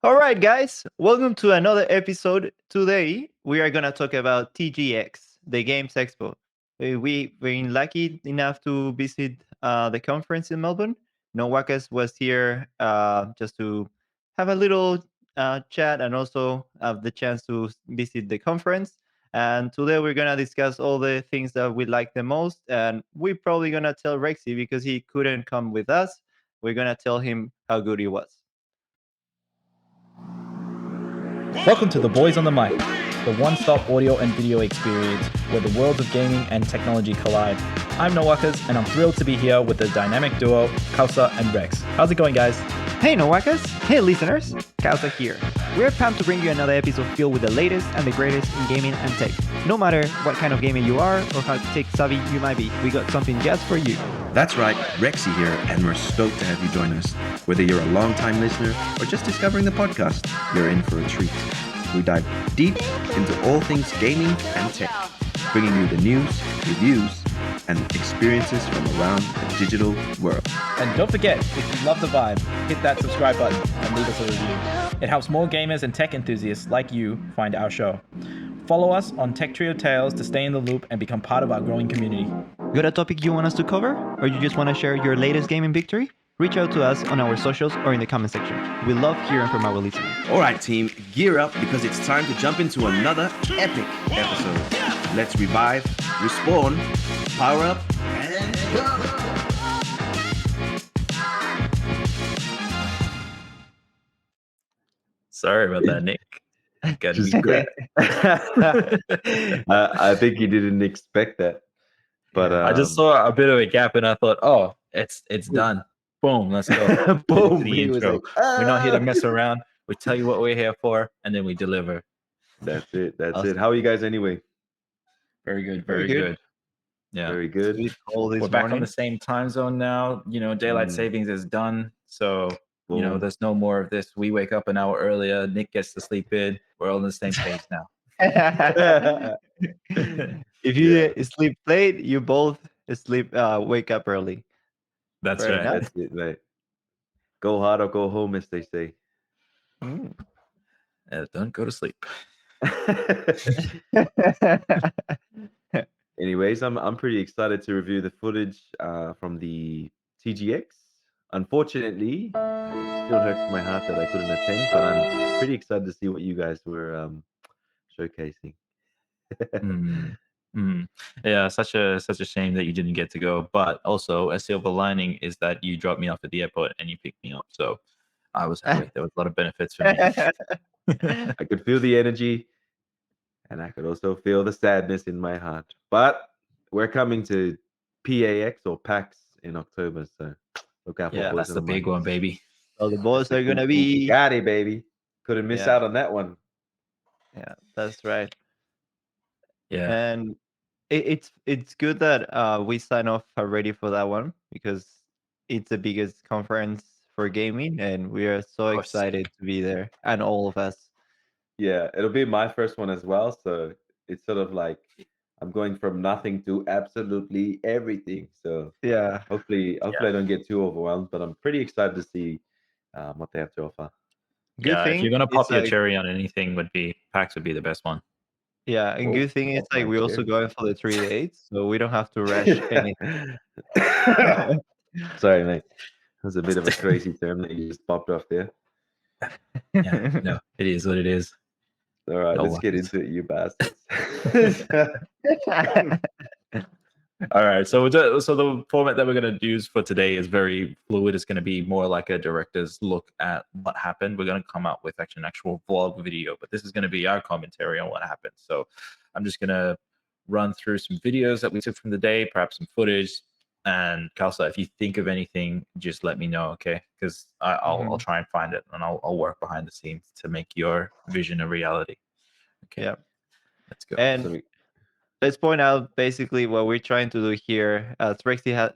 All right, guys, welcome to another episode. Today, we are going to talk about TGX, the Games Expo. We've been lucky enough to visit the conference in Melbourne. Nowakas was here just to have a little chat and also have the chance to visit the conference. And today, we're going to discuss all the things that we like the most. And we're probably going to tell Rexy because he couldn't come with us. We're going to tell him how good he was. Welcome to The Boys on the Mic, the one-stop audio and video experience where the worlds of gaming and technology collide. I'm Nowakas, and I'm thrilled to be here with the dynamic duo, Kausa and Rex. How's it going, guys? Hey Nowakas! Hey listeners! Kausa here. We're pumped to bring you another episode filled with the latest and the greatest in gaming and tech. No matter what kind of gamer you are or how tech savvy you might be, we got something just for you. That's right, Rexy here, and we're stoked to have you join us. Whether you're a long-time listener or just discovering the podcast, you're in for a treat. We dive deep into all things gaming and tech, bringing you the news, reviews, and experiences from around the digital world. And don't forget, if you love the vibe, hit that subscribe button and leave us a review. It helps more gamers and tech enthusiasts like you find our show. Follow us on Tech Trio Tales to stay in the loop and become part of our growing community. Got a topic you want us to cover? Or you just want to share your latest gaming victory? Reach out to us on our socials or in the comment section. We love hearing from our listeners. All right, team, gear up because it's time to jump into another epic episode. Let's revive, respawn, power up, and go! Sorry about that, Nick. Just great. I think you didn't expect that, but I just saw a bit of a gap, and I thought, "Oh, it's done. Boom, let's go." boom. The He was intro. like, We're not here to mess around. We tell you what we're here for, and then we deliver. That's it. That's Awesome. it. How are you guys anyway? Very good. Very Very good. good. Yeah, Very good. Sweet call this we're back on morning. the same time zone now. Daylight savings is done, so Boom. there's no more of this. We wake up an hour earlier. Nick gets to sleep in. We're all on the same page now. If you sleep late, you both wake up early. That's Fair right. enough. That's it, mate. Go hard or go home, as they say. Mm. Don't go to sleep. Anyways, I'm pretty excited to review the footage from the TGX. Unfortunately, it still hurts my heart that I couldn't attend, but I'm pretty excited to see what you guys were showcasing. Yeah, such a shame that you didn't get to go. But also, a silver lining is that you dropped me off at the airport and you picked me up. So I was happy. There was a lot of benefits for me. I could feel the energy, and I could also feel the sadness in my heart. But we're coming to PAX or PAX in October, so look out for Yeah, Boys That's on the big Mic. one, baby. So the boys are gonna Ooh, be. got it, baby. Couldn't miss Yeah. out on that one. Yeah, that's right. Yeah. And it's good that we sign off already for that one because it's the biggest conference for gaming, and we are so course. excited to be there, and all of us. Yeah, it'll be my first one as well. So it's sort of like I'm going from nothing to absolutely everything. So Yeah, hopefully I don't get too overwhelmed, but I'm pretty excited to see what they have to offer. good Yeah. If thing you're gonna it's pop your like cherry on anything, PAX would be the best one. yeah, and Whoa, good thing it's like my we also cherry. going for the 3 days, so we don't have to rush anything. Sorry, mate. That was a bit of a crazy term that you just popped off there. Yeah. No, it is what it is. All right, No let's get worries. into it, you bastards. All right. So the format that we're going to use for today is very fluid. It's going to be more like a director's look at what happened. We're going to come out with an actual vlog video, but this is going to be our commentary on what happened. So I'm just going to run through some videos that we took from the day, perhaps some footage. And Kalsa, if you think of anything, just let me know, okay? Because I'll try and find it, and I'll work behind the scenes to make your vision a reality. Okay. Yeah. Let's go. And let's point out basically what we're trying to do here. Trexie has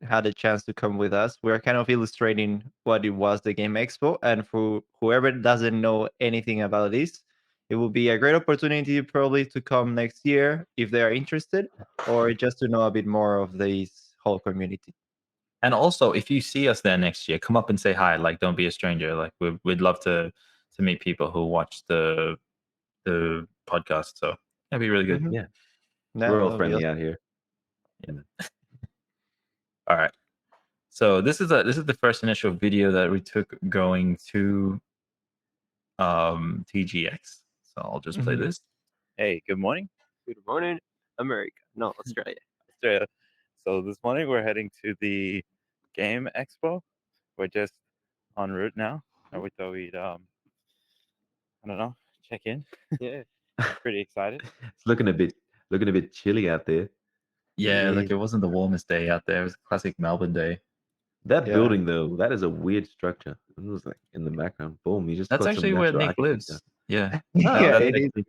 had a chance to come with us. We're kind of illustrating what it was the Game Expo, and for whoever doesn't know anything about this, it will be a great opportunity probably to come next year if they are interested, or just to know a bit more of this whole community. And also, if you see us there next year, come up and say hi. Like, don't be a stranger. Like, we'd love to to meet people who watch the podcast. So that'd be really good. Mhm. Yeah. No, We're all that'll be friendly awesome. out here. All right. So this is the first initial video that we took going to TGX. So I'll just play Mhm. this. Hey, good morning. Good morning, America. No, Australia. Australia. So this morning we're heading to the Game Expo. We're just en route now, and we thought we'd I don't know, check in. Yeah. Pretty excited. It's looking a bit chilly out there. Yeah, like is. it wasn't the warmest day out there. It was a classic Melbourne day. That Yeah. building though, that is a weird structure. It was like in the background. Boom, you just That's got actually some where natural Nick architecture. lives. Yeah. Yeah, That's it is. actually-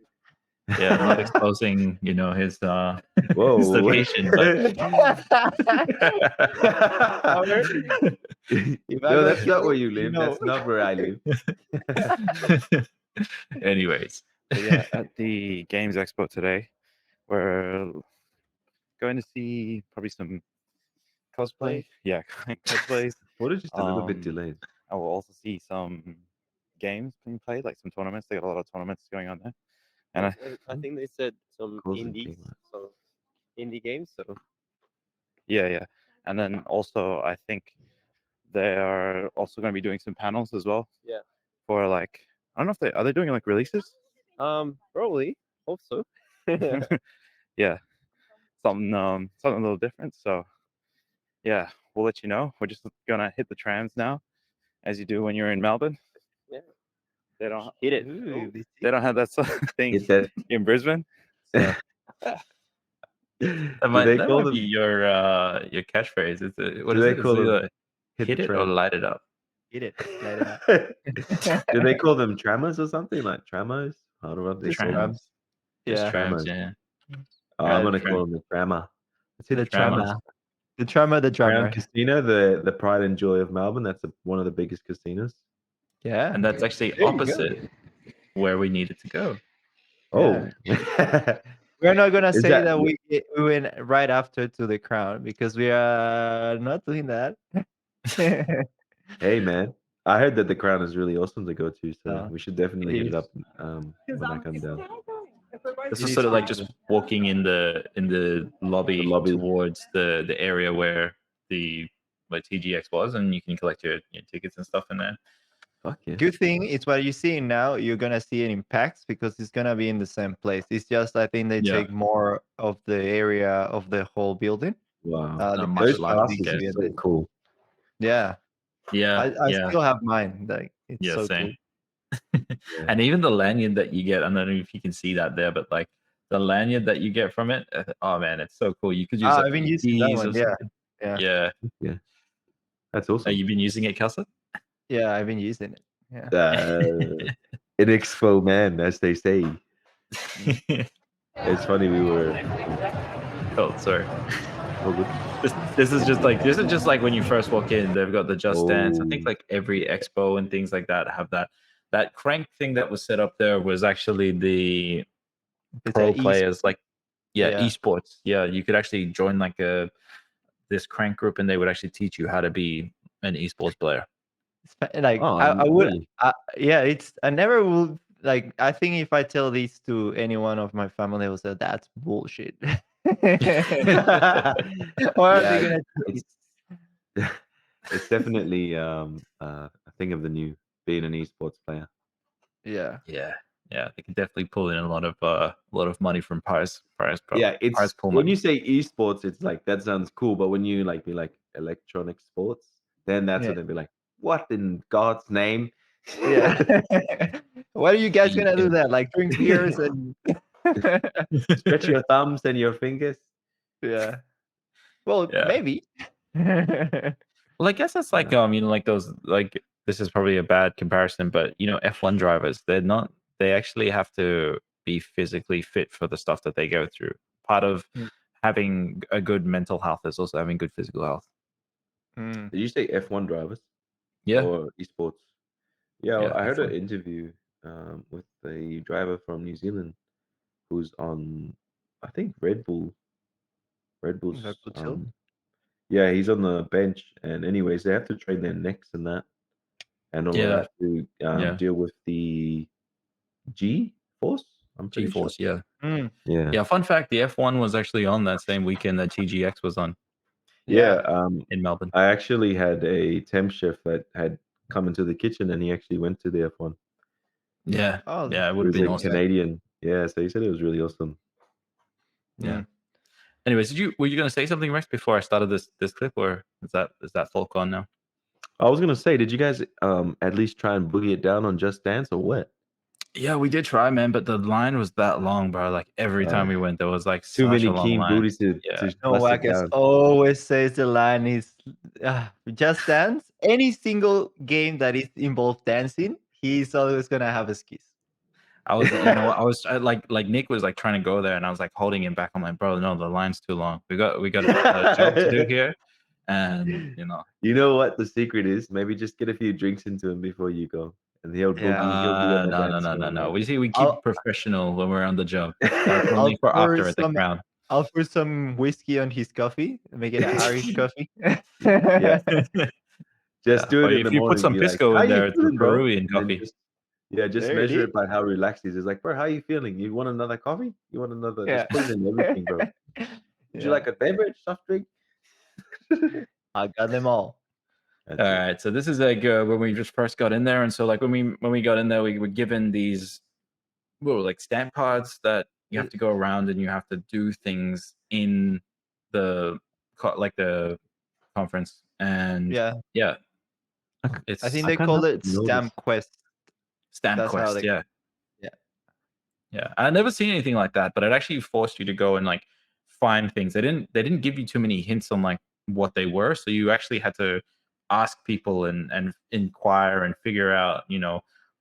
yeah, not exposing, his Whoa. his location, but If I No, go that's not where chilly, you live. know. That's not where I live. anyways, but yeah, at the Games Expo today, we're going to see probably some cosplay. Yeah, cosplays. What is just a little bit Um, delayed? I will also see some games being played, like some tournaments. They got a lot of tournaments going on there. And I think they said some Closing indies, game. some indie games. So yeah. And then also, I think they are also going to be doing some panels as well. Yeah. For like, I don't know if are they doing like releases? probably hope so. Yeah. Something a little different. So yeah, we'll let you know. We're just gonna hit the trams now, as you do when you're in Melbourne. Yeah. They don't Hit it. Ooh, they don't have that sort of thing Hit that. in Brisbane. So Do that might, they that call might be them? your catchphrase. What Do is they it? It's call them either hit hit the it or tram? light it up. Hit it. Light it up. Do they call them trammers or something like tramos? I don't know what they Just call them. trams. Just Yeah. trams, Trammers. yeah. Oh, I'm gonna tram. call them the trammer. Let's hit The the trammer. drummer. The drummer, the Crown drummer. Casino, the pride and joy of Melbourne. That's one of the biggest casinos. Yeah. And that's actually There you go. opposite where we needed to go. Oh, We're not gonna Is say that- that we went right after to the crown because we are not doing that. hey man, I heard that the Crown is really awesome to go to, so No, we should definitely it hit it is. up when I come down. This It was is sort of like pretty just walking in the lobby, The lobby. towards the area where TGX was, and you can collect your tickets and stuff in there. Fuck yeah. Good thing is what you're seeing now. You're gonna see it in packs because it's gonna be in the same place. It's just I think they Yeah. take more of the area of the whole building. Wow. The Not much Those passes light is you passes gonna are be so cool. Yeah, Yeah, I yeah, still have mine. Like it's yeah, so same. cool. And even the lanyard that you get, I don't know if you can see that there, but like the lanyard that you get from it, oh man, it's so cool. You could use it I've for been using that keys one. or Yeah, something. yeah, Yeah. That's awesome. You've been using it, Kelsa? yeah. I've been using it. Yeah. An expo man, as they say. It's funny we were. Oh, sorry. Oh, good. This is just like when you first walk in, they've got the Just Dance. I think Oh. like every expo and things like that have that crank thing that was set up there was actually the It's pro a players, like Yeah. eSports. Yeah, you could actually join like this crank group, and they would actually teach you how to be an esports player. Like Oh, I would. really? Yeah, it's I never will. Like I think if I tell this to anyone of my family, they will say that's bullshit. What are they Yeah, gonna do? it's, it's definitely a thing of the new, being an esports player. Yeah. Yeah, they could definitely pull in a lot of money from prize Yeah, it's prize pool when money. you say esports, it's like that sounds cool, but when you be like electronic sports, then that's Yeah. when they'd be like, what in God's name? Yeah. What are you guys Speed gonna do Cube. there? Like drink beers and Stretch your thumbs and your fingers. yeah. Well, Yeah. maybe. Well, I guess that's like like those, like, this is probably a bad comparison, but F1 drivers, they actually have to be physically fit for the stuff that they go through. Part of Mm. having a good mental health is also having good physical health. Mm. Did you say F1 drivers? Yeah. Or esports? Yeah, well, Yeah, I heard an F1. interview with a driver from New Zealand who's on, I think, Red Bull. Red Bull's Red Bull Chill? yeah, he's on the bench, and anyways, they have to train their necks and that. and all Yeah. of that to Yeah. deal with the G Force. I'm pretty sure. G-Force, yeah. Mm, Yeah, fun fact, the F1 was actually on that same weekend that TGX was on Yeah. in Melbourne. I actually had a temp chef that had come into the kitchen, and he actually went to the F1. Yeah. Oh, Yeah, it He would have was been a awesome. Canadian. Yeah, so he said it was really awesome. Yeah. mm. Anyways, were you going to say something, Rex, before I started this clip, or is that full gone now? I was gonna say, did you guys at least try and boogie it down on Just Dance or what? Yeah, we did try, man, but the line was that long, bro. Like every time Uh, we went, there was like Too such many a long keen line. booties to Yeah. No, bust it Wackers down. always says the line is Just Dance. Any single game that is involved dancing, he's always gonna have a skis. I was, like Nick was like trying to go there, and I was like holding him back. I'm like, bro, no, the line's too long. We got a job to do here, and You know what the secret is? Maybe just get a few drinks into him before you go, and he'll boogie. Yeah. He'll be on the no, dance no, no, floor, no. man. We keep I'll- professional when we're on the job. That's I'll only for pour after at the some. crown. I'll put some whiskey on his coffee, make it an Irish coffee. Yeah. Just do Or it in the if you morning. put some be like, pisco "How in you there, it's a feeling, bro?" Peruvian And then coffee. just There it measure is. it by how relaxed he is. It's like, bro, how you feeling? You want another coffee? You want another? Yeah. Just put it in everything, bro. Would you Yeah. like a beverage, soft drink? I got them all. That's All it. right, so this is like when we just first got in there, and so like when we got in there, we were given these like stamp cards that you have to go around and you have to do things in the the conference, and Yeah. it's I think I they can't call help it but notice. Stamp Quest. Stamp That's how Quest, they. yeah. Yeah. Yeah, I never seen anything like that, but it actually forced you to go and like find things. They didn't give you too many hints on like what they were, so you actually had to ask people and inquire and figure out,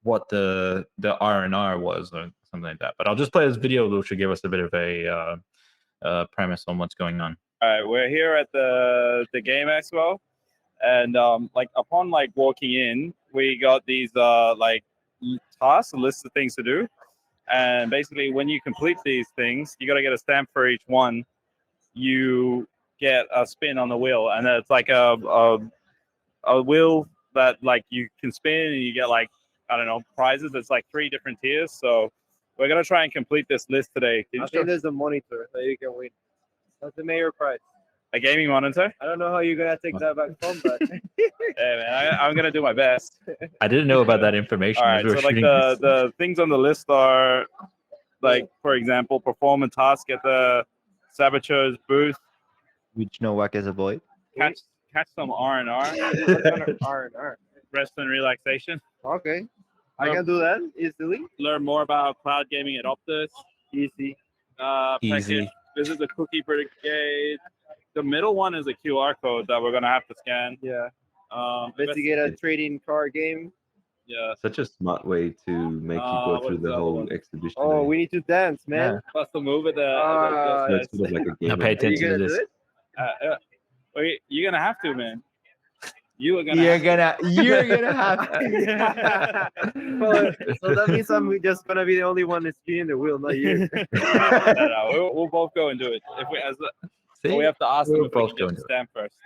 what the R&R was or something like that. But I'll just play this video, which will give us a bit of a premise on what's going on. All right, we're here at the Game Expo, and like upon like walking in, we got these tasks, a list of things to do, and basically when you complete these things, you got to get a stamp for each one. You get a spin on the wheel, and it's like a wheel that like you can spin, and you get like prizes. It's like 3 different tiers, so we're gonna try and complete this list today. Can you I think there's a monitor that you can win. That's the mayor prize. a gaming monitor? I don't know how you're gonna take that back home, but Yeah, man, I'm gonna do my best. I didn't know about that information. All as right, we were so like shooting this. the things on the list are like, for example, perform a task at the Saboteurs booth, Which no Wack as a boy. catch some R&R, R&R. rest and relaxation, Okay, I can do that easily. learn more about cloud gaming at Optus, Easy. Easy. visit the Cookie Brigade. The middle one is a QR code that we're gonna have to scan. Yeah. Investigate. Investigate a trading card game. Yeah, Such a smart way to make you go what through is the the other whole one? exhibition. Oh, eh? we need to dance, man. Yeah. plus the move at So it's sort of like a game. Now pay of- Are you attention to gonna do this. it? Wait, you're gonna have to, man. You are gonna. You're have to. gonna have to. Well, so that means I'm just gonna be the only one that's spinning the wheel, not you. No, we'll both go and do it. If we See? we have to ask them We'll if we both can go get and the do stamp first.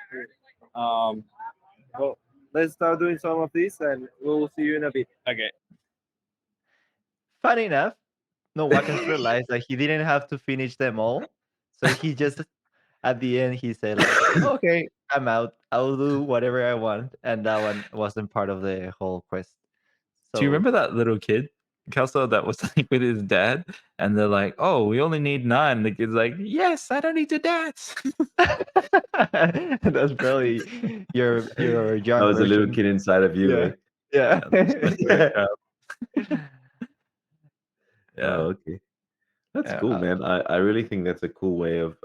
Well, let's start doing some of these, and we'll see you in a bit. Okay. Funny enough, no Wackers realized that he didn't have to finish them all. So he just at the end he said like, okay, I'm out. I'll do whatever I want. And that one wasn't part of the whole quest. Do you remember that little kid, Kelso, that was like with his dad, and they're like, "Oh, we only need 9." The kid's like, "Yes, I don't need to dance." That's probably your young That was a little version. kid inside of you. Yeah. eh? Yeah. Yeah. Oh, okay. That's Yeah, cool, man. I really think that's a cool way of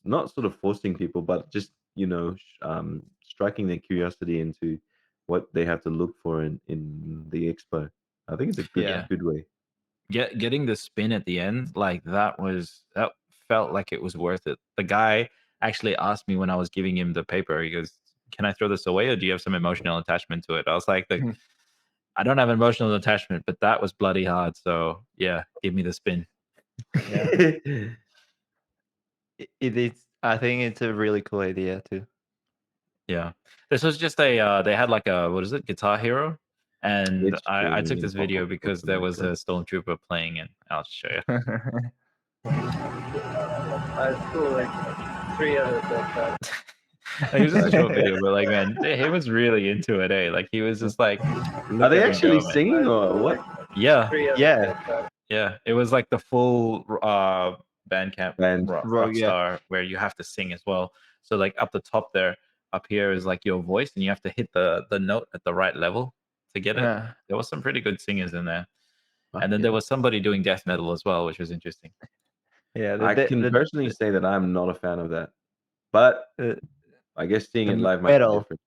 not sort of forcing people, but just striking their curiosity into what they have to look for in the expo. I think it's a good Yeah. good way. Getting the spin at the end, like that felt like it was worth it. The guy actually asked me when I was giving him the paper, he goes, "Can I throw this away, or do you have some emotional attachment to it?" I was like, I don't have an emotional attachment, but that was bloody hard. So yeah, give me the spin. It is. I think it's a really cool idea too. Yeah, this was just they had like a, what is it, Guitar Hero, And It's true, I you took need this to pop video up with because the there was a Nightclub. stormtrooper playing it. I'll show you. It's cool, like 3 out of 10. Like, it was just a short video, but like, man, he was really into it, eh? Like, he was just like, Are look they at him actually go, man. singing or what? Yeah, 3 out of Yeah. 10. yeah. It was like the full Bandcamp Band. Yeah. Rockstar where you have to sing as well. So like up the top there, up here is like your voice, and you have to hit the note at the right level to get it. Yeah. There was some pretty good singers in there, Fuck and then yeah. there was somebody doing death metal as well, which was interesting. Yeah. I can personally say that I'm not a fan of that, but I guess seeing it live might be metal. different.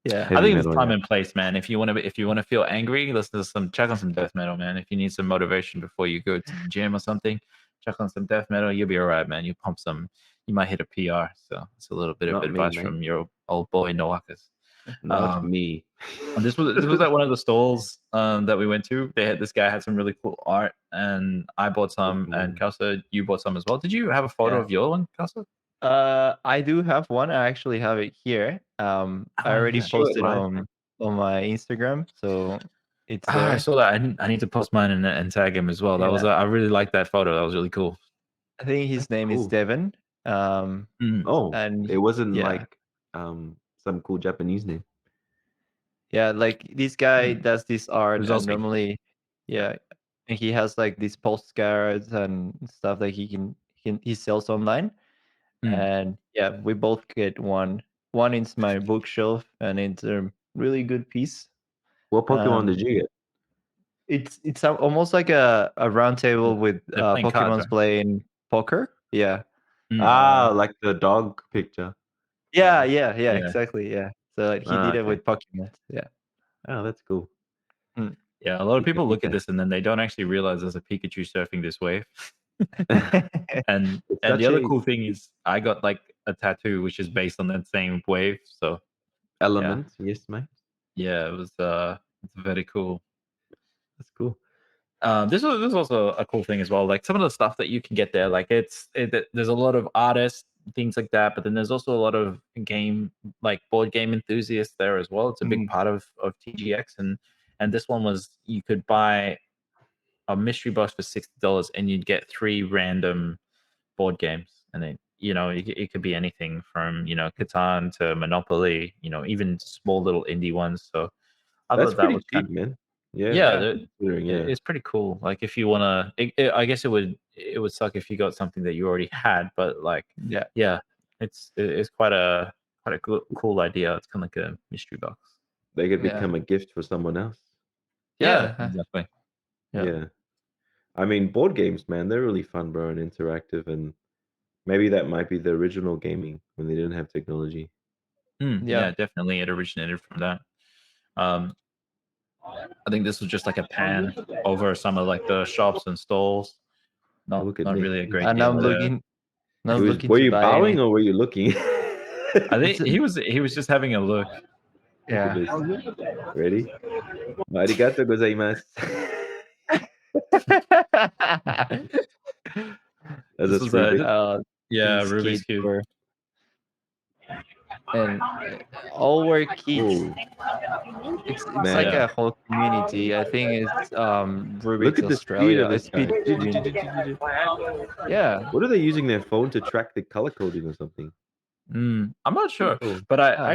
Yeah. I Heavy think it's metal, time yeah. and place, man. If you want to feel angry, listen to check on some death metal, man. If you need some motivation before you go to the gym or something, check on some death metal. You'll be all right, man. You pump some, you might hit a PR. So it's a little bit of Not me, advice mate. from your old boy Noakas. Not me. And this was at one of the stalls that we went to. This guy had some really cool art, and I bought some, and Kausa, you bought some as well. Did you have a photo Yeah. of your one, Kausa? I do have one. I actually have it here. I already yeah. posted Right. on my Instagram, so it's I there. saw that. I need to post mine and tag him as well. That was Yeah. I really liked that photo. That was really cool. I think his name is cool. Devon. Oh, And it wasn't yeah. like some cool Japanese name. Yeah, like this guy does this art, was and Aussie. normally, yeah, and he has like these postcards and stuff that he sells online. And yeah, we both get one. One is my bookshelf, and it's a really good piece. What Pokemon did you get? It's almost like a round table with They're playing cards, Pokemons right? playing poker. Yeah. Like the dog picture. Yeah, Yeah. exactly. Yeah. So he did it Okay. with Pokemon. Yeah. Oh, that's cool. Yeah, a lot of people look Pika. at this and then they don't actually realize there's a Pikachu surfing this wave. And It's the such other a- cool thing is I got like a tattoo which is based on that same wave. So Element, yes, mate. yeah, it was it's very cool. That's cool. This was also a cool thing as well. Like some of the stuff that you can get there, like there's a lot of artists, things like that, but then there's also a lot of board game enthusiasts there as well. It's a big part of TGX, and this one was you could buy a mystery box for $60 and you'd get 3 random board games, and then it could be anything from Catan to Monopoly, even small little indie ones. So I That's thought that pretty was cheap, man. yeah, considering, it's pretty cool. Like if you want to, I guess it would suck if you got something that you already had, but like yeah, it's quite a cool idea. It's kind of like a mystery box. They could Yeah. become a gift for someone else. Yeah. Exactly. Yeah. I mean, board games, man, they're really fun, bro, and interactive, and maybe that might be the original gaming when they didn't have technology. Yeah, definitely it originated from that. I think this was just like a pan over some of like the shops and stalls. Not Look at me. really a great And deal I'm there. looking. Not Were looking you to buy bowing any. or were you looking? I think he was just having a look. Yeah. Ready? Arigato gozaimasu. That's This a was free these Rubik's kids Cube. were, and all were kids. Ooh. It's Man. like a whole community. I think it's Rubik's Look at the speed Australia. of this guy. Yeah. What are they using their phone to track the color coding or something? I'm not sure, Cool. but I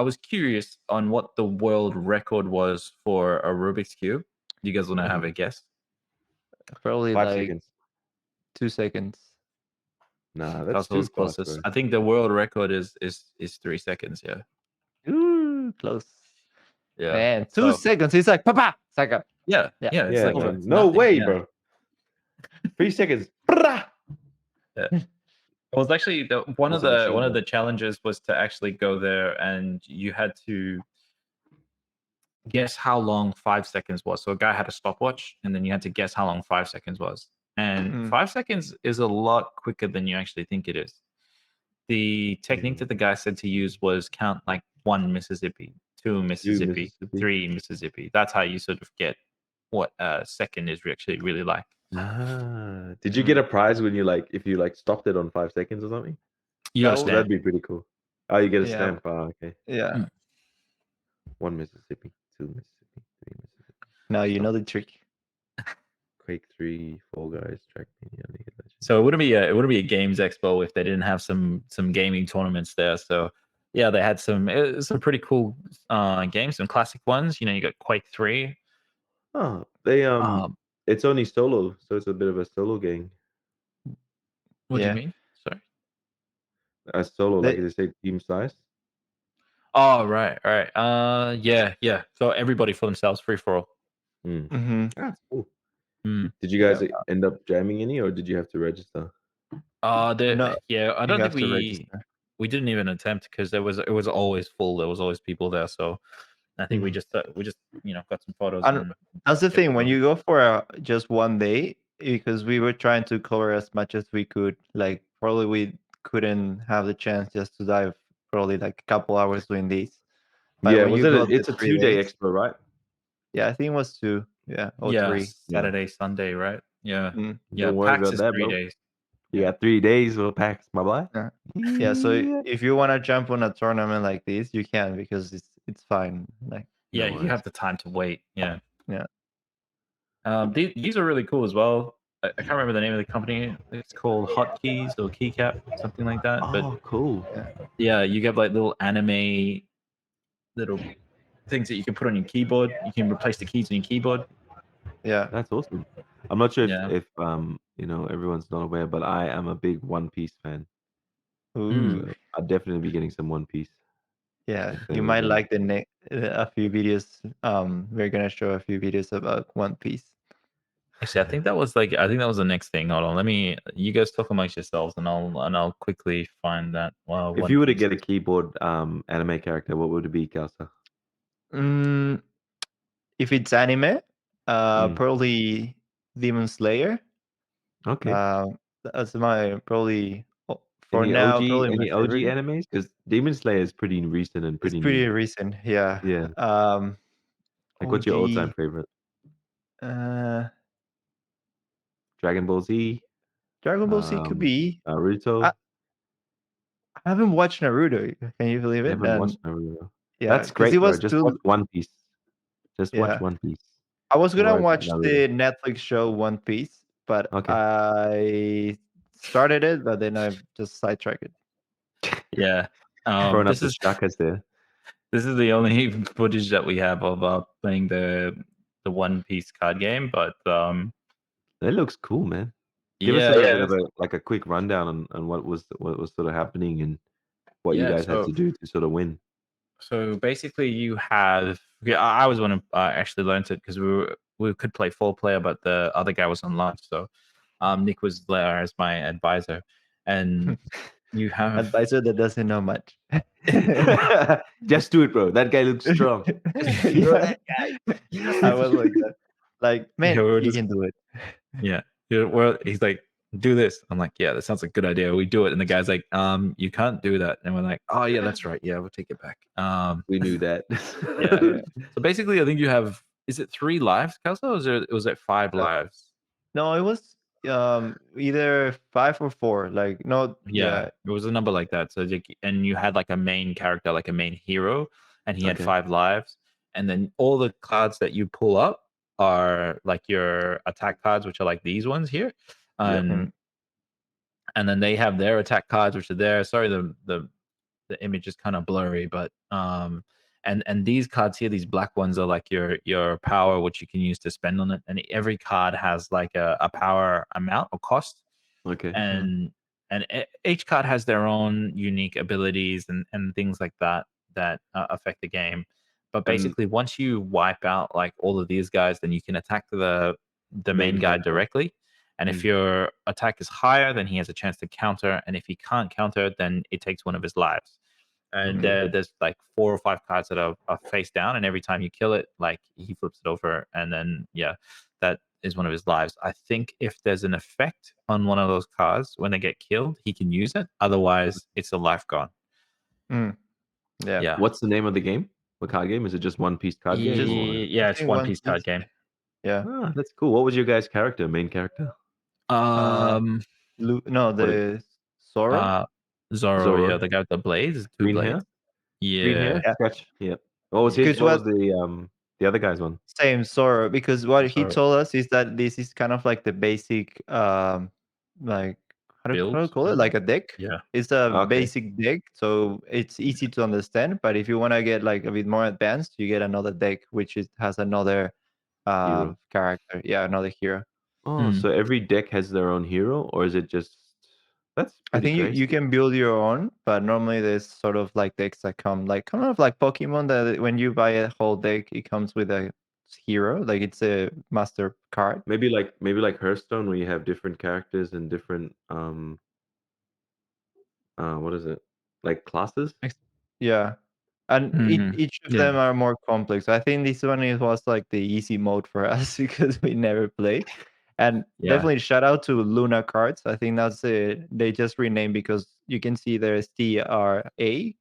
was curious on what the world record was for a Rubik's Cube. Do you guys want to have a guess? Probably 5 like seconds. 2 seconds. Nah, that's That was too fast, closest. bro. I think the world record is 3 seconds. Yeah. Ooh, close. Yeah. Man, 2 seconds. It's like papa. It's like a Yeah. Yeah. It's Yeah, like man. it's No nothing, way, yeah. bro. 3 seconds. Brah! It was actually one of Wasn't a show, the challenges was to actually go there, and you had to guess how long 5 seconds was. So a guy had a stopwatch, and then you had to guess how long 5 seconds was. And 5 seconds is a lot quicker than you actually think it is. The technique that the guy said to use was count like 1 Mississippi, 2 Mississippi, 3 Mississippi. That's how you sort of get what a second is actually really like. Ah, did you get a prize when if you stopped it on 5 seconds or something? You got a No, stamp. That'd be pretty cool. Oh, you get a Yeah. stamp. Oh, okay. Yeah. 1 Mississippi, 2 Mississippi, Now you know the trick. Quake 3, Fall Guys, Trackmania, League of Legends. So it wouldn't be a games expo if they didn't have some gaming tournaments there. So yeah, they had some pretty cool games, some classic ones. You know, you got Quake 3. Oh, they it's only solo, so it's a bit of a solo game. What do you Yeah. mean? Sorry. A solo, They- like they say, team size. Oh right. Yeah. So everybody for themselves, free for all. Mhm. That's cool. Mm. Did you guys end up jamming any, or did you have to register? No, I don't you think have to register. we didn't even attempt because it was always full. There was always people there. So I think we just got some photos. And that's the kept thing it when going. you go for just one day, because we were trying to cover as much as we could. Like probably we couldn't have the chance just to dive probably like a couple hours doing these. But Yeah, when was you it? go the It's a 3 2-day days, expo, right? yeah, I think it was 2, yeah, or Yeah, 3. Saturday, Sunday, right? Yeah. Mm. Yeah, Don't worry PAX about is that, 3 bro. days. You got 3 days for PAX, my boy. Yeah, so if you want to jump on a tournament like this, you can because it's fine. Like Yeah, No you worries. have the time to wait. Yeah. Yeah. These are really cool as well. I can't remember the name of the company. It's called Hotkeys or Keycap, something like that. But Oh, cool. yeah, you get like little anime little things that you can put on your keyboard. You can replace the keys on your keyboard. yeah. That's awesome. I'm not sure Yeah. if everyone's not aware, but I am a big One Piece fan. Ooh. So I'll definitely be getting some One Piece. Yeah, if you they might would, like a few videos. We're gonna show a few videos about One Piece. Actually, I think that was the next thing. Hold on, you guys talk amongst yourselves, and I'll quickly find that. Wow, If you were to get a keyboard anime character, what would it be, Kalsa? Mm, if it's anime, Mm. probably Demon Slayer. Okay. That's my probably for now probably my Any OG favorite. animes? Because Demon Slayer is pretty recent and It's pretty pretty new. recent, yeah. Yeah. Like, what's your all-time OG. favorite? Uh, Dragon Ball Z, Dragon Ball Z could be. Naruto. I haven't watched Naruto. Can you believe You it? haven't And watched Naruto. yeah, That's because it great, bro. was Just watch too. One Piece. Just watch Yeah, One Piece. I was Don't gonna worry about watch Naruto. the Netflix show One Piece, but Okay. I started it, but then I just sidetracked it. Yeah. Throwing up This the is shakas there. this is the only footage that we have of playing the One Piece card game, but That looks cool, man. Give us a little bit of a quick rundown on what was sort of happening and what you guys had to do to sort of win. So basically, you have. Yeah, I was one who actually learned it because we could play 4-player, but the other guy was on lunch. So Nick was there as my advisor, and you have Advisor that doesn't know much. Just do it, bro. That guy looks strong. Yeah. I was like that. Like, man, Yeah, we were you just- can do it. Yeah. Well, he's like, do this. I'm like, yeah, that sounds like a good idea. We do it. And the guy's like, you can't do that. And we're like, oh yeah, that's right. Yeah, we'll take it back. We knew that. Yeah. So basically, I think you have, is it 3 lives, Kelso? Or was it 5 lives? No, it was either 5 or 4. Like, no, Yeah, it was a number like that. So and you had like a main character, like a main hero, and he had Okay. 5 lives. And then all the cards that you pull up are like your attack cards, which are like these ones here. And then they have their attack cards, which are there. Sorry, the image is kind of blurry, but and these cards here, these black ones are like your power, which you can use to spend on it. And every card has like a power amount or cost. Okay. And each card has their own unique abilities and things like that affect the game. But basically, once you wipe out like all of these guys, then you can attack the main guy character. directly. And if your attack is higher, then he has a chance to counter. And if he can't counter, then it takes one of his lives. And there's like 4 or 5 cards that are face down, and every time you kill it, like he flips it over, and then that is one of his lives. I think if there's an effect on one of those cards when they get killed, he can use it. Otherwise, it's a life gone. Yeah. What's the name of the game? What card game? Is it just One Piece card game? or- Yeah, it's think One One Piece card Piece. game. Yeah. Ah, that's cool. What was your guys' character? Main character? The Zoro. Zoro, Zoro. yeah, the guy with the blades, 2 Green blades. hair? Yeah. Green hair? Yeah. Scratch. Yep. What was his? Because What was the The other guy's one. Same Sora, because what he Sora. told us is that this is kind of like the basic, like how do you Build? call it? Like a deck. Yeah. It's a Okay. basic deck, so it's easy to understand. But if you want to get like a bit more advanced, you get another deck which has another Hero. character. Yeah, another hero. Oh, Hmm. so every deck has their own hero, or is it just? That's I pretty think you crazy. can build your own, but normally there's sort of like decks that come like kind of like Pokemon, that when you buy a whole deck, it comes with a hero, like it's a master card. Maybe like Hearthstone, where you have different characters and different what is it? Like classes? Yeah, and Mhm. each of Yeah. them are more complex. I think this one was like the easy mode for us because we never play. And Yeah. definitely shout out to Luna Cards. I think that's they just renamed because you can see there's TRA,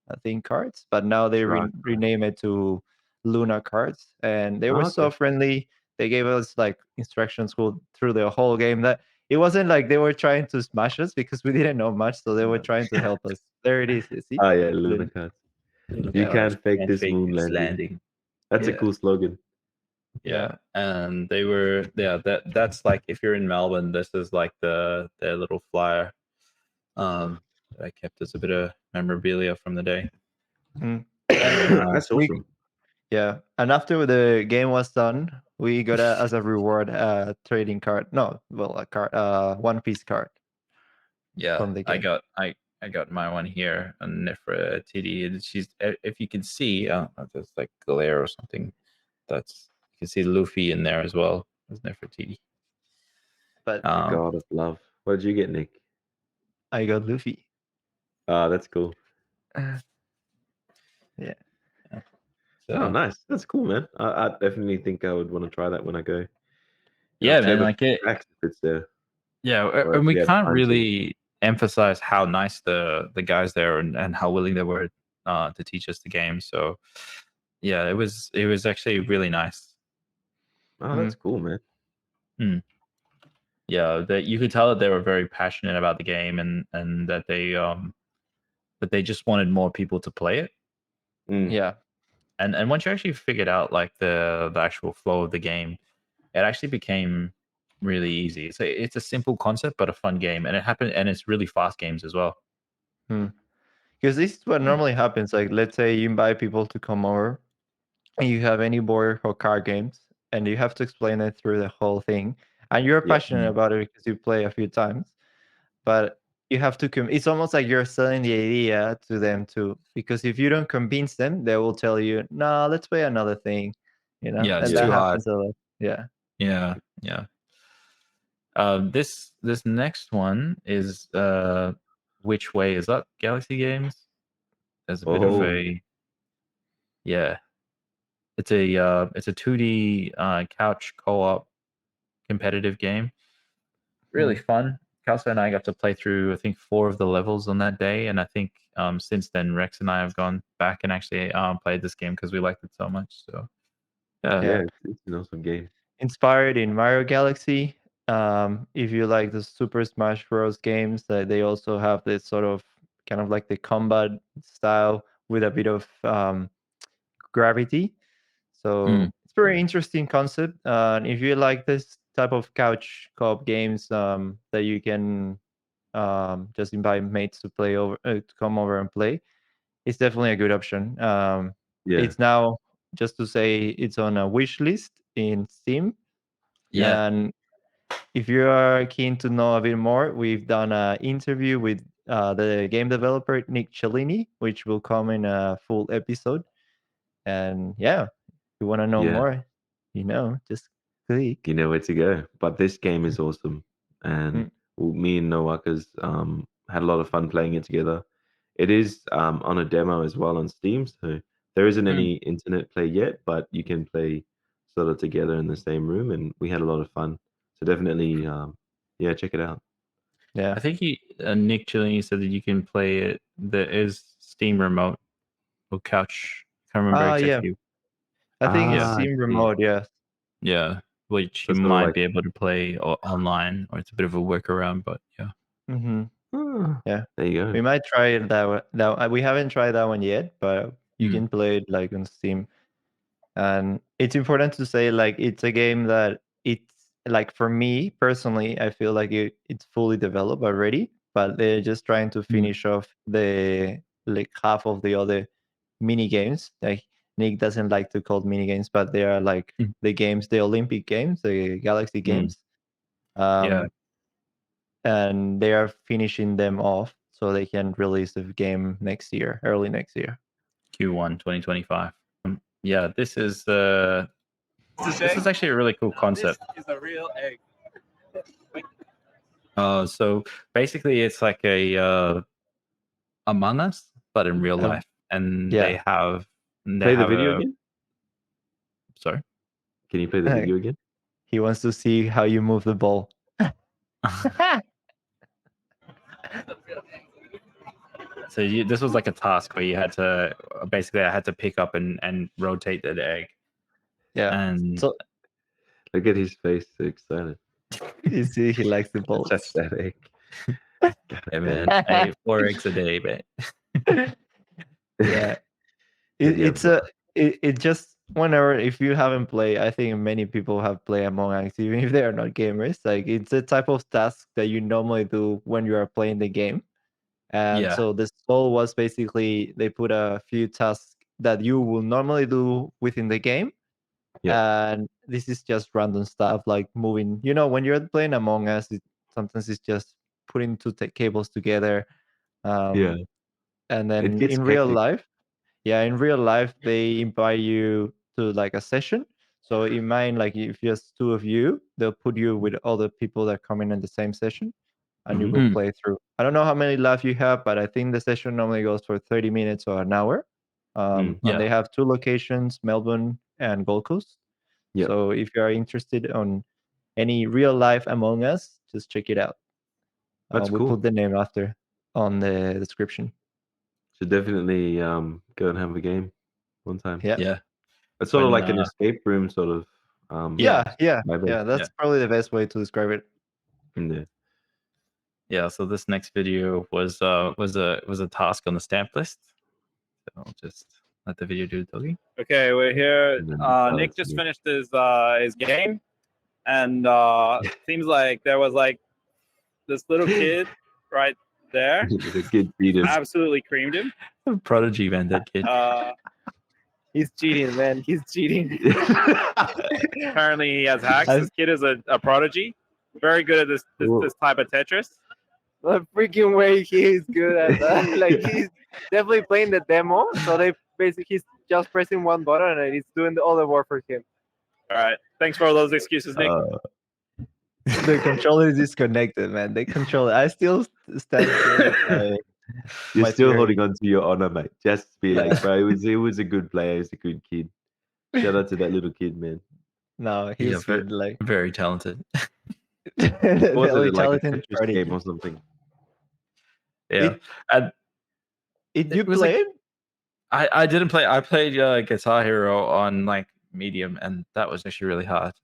I think cards, but now they Right. rename it to Luna Cards, and they were Okay. so friendly. They gave us like instructions through the whole game, that it wasn't like they were trying to smash us because we didn't know much, so they were No. trying to help us. There it is. You see? Oh yeah, Luna cards. You Yeah. can't fake And this fake moon this landing. That's a Yeah. cool slogan. Yeah. And they were that's like, if you're in Melbourne, this is like their little flyer. That I kept as a bit of memorabilia from the day. Mm. That's We awesome. Yeah, and after the game was done, we got as a reward a trading card. No, well, a card, One Piece card Yeah. from the game. I got my one here on Nefertiti. And she's, if you can see, there's like glare or something. That's, you can see Luffy in there as well as Nefertiti. But The god of love. What did you get, Nick? I got Luffy. That's cool. Yeah. So, Oh, nice. That's cool, man. I definitely think I would want to try that when I go. yeah, I'll save man. a Like few it. packs if it's there. Yeah, Or and if we have can't time to. really emphasize how nice the guys there and how willing they were to teach us the game. So yeah, it was actually really nice. Oh, that's cool, man. Yeah, that you could tell that they were very passionate about the game, and that they just wanted more people to play it. Mm. Yeah. And once you actually figured out like the actual flow of the game, it actually became really easy. It's a simple concept but a fun game, and it's really fast games as well. Because this is what normally happens. Like, let's say you invite people to come over, and you have any board or card games, and you have to explain it through the whole thing, and you're Yeah. passionate about it because you play a few times, but you have to it's almost like you're selling the idea to them too, because if you don't convince them, they will tell you, no, let's play another thing, Yeah, it's and Yeah. that too hard. happens a lot. Yeah. Yeah. This next one is which way is up? Galaxy Games. There's a bit of Oh. a it's a 2D couch co-op competitive game. Really fun. Kelso and I got to play through, I think, 4 of the levels on that day, and I think since then Rex and I have gone back and actually played this game because we liked it so much. So Yeah. It's an awesome game. Inspired in Mario Galaxy. If you like the Super Smash Bros. Games, they also have this sort of kind of like the combat style with a bit of gravity. So it's very interesting concept. And if you like this type of couch co-op games, that you can just invite mates to play over, to come over and play, it's definitely a good option. Yeah. It's now, just to say, it's on a wish list in Steam. yeah. And if you are keen to know a bit more, we've done an interview with the game developer Nick Cellini, which will come in a full episode. And yeah, if you want to know Yeah. more, just click. You know where to go. But this game is awesome, and me and Noakas had a lot of fun playing it together. It is on a demo as well on Steam, so there isn't any internet play yet, but you can play sort of together in the same room, and we had a lot of fun. So definitely, check it out. Yeah. I think Nick Cellini said that you can play it. There is Steam Remote or Couch. Can't remember Yeah. exactly. I think it's Ah, I Steam see. Remote. Yeah. Yeah, which So you sort of might like be able to play online, or it's a bit of a workaround. But yeah, Mm-hmm. Yeah. there you We go. might try it that way. We haven't tried that one yet, but you can play it like on Steam. And it's important to say, like, it's a game that it's like, for me personally, I feel like it's fully developed already, but they're just trying to finish off the like half of the other mini games. Like, Nick doesn't like to call mini games, but they are like Mm. the games, the Olympic games, the Galaxy games. Yeah. And they are finishing them off so they can release the game next year, early next year. Q1 2025. Yeah, this is actually a really cool concept. This is a real egg. So basically, it's like a Among Us, but in real life, and yeah. they have Play the video again. Sorry. Can you play the video again? He wants to see how you move the ball. So this was like a task where you had to basically, I had to pick up and rotate that egg. Yeah. And So look at his face, so excited. you see, he likes the ball. Touch that egg. Hey, man, I ate 4 eggs a day, man. Yeah. It just, whenever, if you haven't played, I think many people have played Among Us, even if they are not gamers. Like, it's a type of task that you normally do when you are playing the game. And Yeah. so the goal was basically they put a few tasks that you will normally do within the game. Yeah. And this is just random stuff like moving. When you're playing Among Us, sometimes it's just putting two cables together. Yeah. And It then gets in real hectic. life, they invite you to like a session. So in mine, like, if just two of you, they'll put you with other people that come in the same session, and you will Mhm. play through. I don't know how many lives you have, but I think the session normally goes for 30 minutes or an hour. Yeah. And they have 2 locations, Melbourne and Gold Coast. Yeah. So if you are interested on any real life Among Us, just check it out. That's We'll cool. put the name after on the description. Should definitely go and have a game one time. Yeah. Yeah. It's sort of When, like an escape room sort of. Yeah. maybe. That's probably the best way to describe it. Yeah. Yeah. So this next video was a task on the stamp list. So I'll just let the video do the talking. Okay, we're here. And then, Nick it's just me. finished his game, and seems like there was like this little kid right there. The kid beat him. Absolutely creamed him. Prodigy, man, that kid. He's cheating, man. He's cheating. Apparently, he has hacks. This kid is a prodigy. Very good at this type of Tetris. The freaking way he's good at that. Like, he's definitely playing the demo. So he's just pressing one button and it's doing all the work for him. All right. Thanks for all those excuses, Nick. The controller is disconnected, man. The controller. I still stand still. You're my still spirit. holding on to your honor, mate. Just be Yeah. like, bro, he was a good player. He was a good kid. Shout out to that little kid, man. No, he's Yeah, good. Like, Very talented. the Was only it like a talented Tetris prodigy. game or something? Yeah. And Did you it was play like- it? I didn't play. I played Guitar Hero on like medium, and that was actually really hard.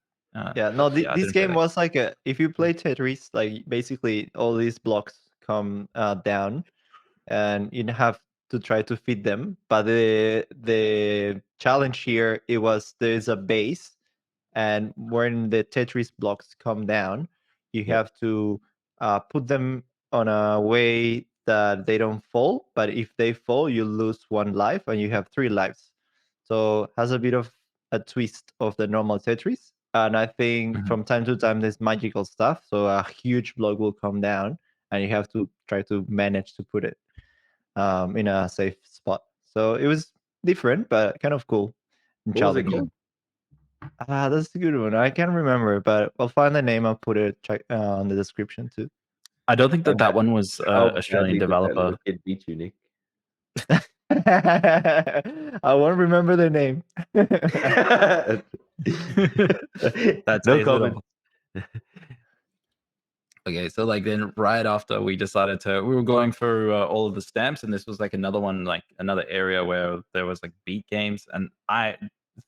Yeah, no, I this didn't play game that. was like if you play Tetris, like, basically all these blocks come down, and you have to try to fit them. But the challenge here, there's a base, and when the Tetris blocks come down, you have to put them on a way that they don't fall. But if they fall, you lose 1 life, and you have 3 lives. So has a bit of a twist of the normal Tetris. And I think Mhm. from time to time there's magical stuff. So a huge block will come down, and you have to try to manage to put it in a safe spot. So it was different, but kind of cool and What was it challenging. called? That's a good one. I can't remember, but I'll find the name. I'll put it on the description too. I don't think that And one was How Australian badly did that developer. little kid beat you, Nick? I won't remember the name. That No says it comment. all. Okay, so like then right after we decided we were going through all of the stamps, and this was like another one, like another area where there was like beat games, and I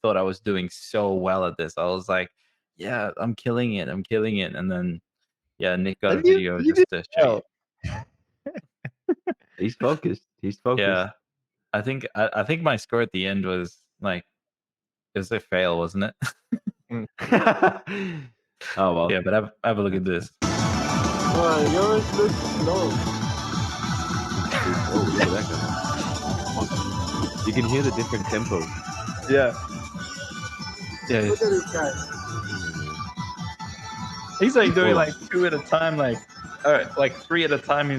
thought I was doing so well at this. I was like, yeah, I'm killing it, and then Nick got a And you- video you just did to show well. you. He's focused. He's focused. Yeah, I think my score at the end was like it was a fail, wasn't it? Oh well. Yeah, but have a look at this. Well, yours looks low. Oh, look at that guy. You can hear the different tempos. Yeah. Yeah, Look at this guy. he's like doing Whoa. like 2 at a time, like 3 at a time. I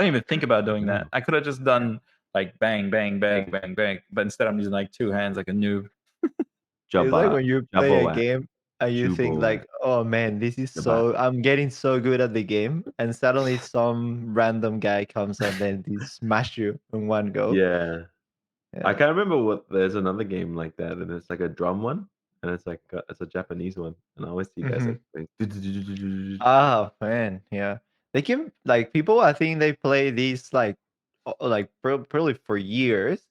didn't even think about doing that. I could have just done like bang, bang, bang, bang, bang, but instead I'm using like 2 hands like a noob. It's like when you play a Jabba. game and you think Jubo. like, oh man, this is Jabba. I'm getting so good at the game, and suddenly some random guy comes and then he smash you in one go. Yeah. I Yeah. can't remember what. There's another game like that, and it's like a drum one, and it's like it's a Japanese one, and I always see guys like playing. Oh man, yeah. They can like people. I think they play these like probably for years,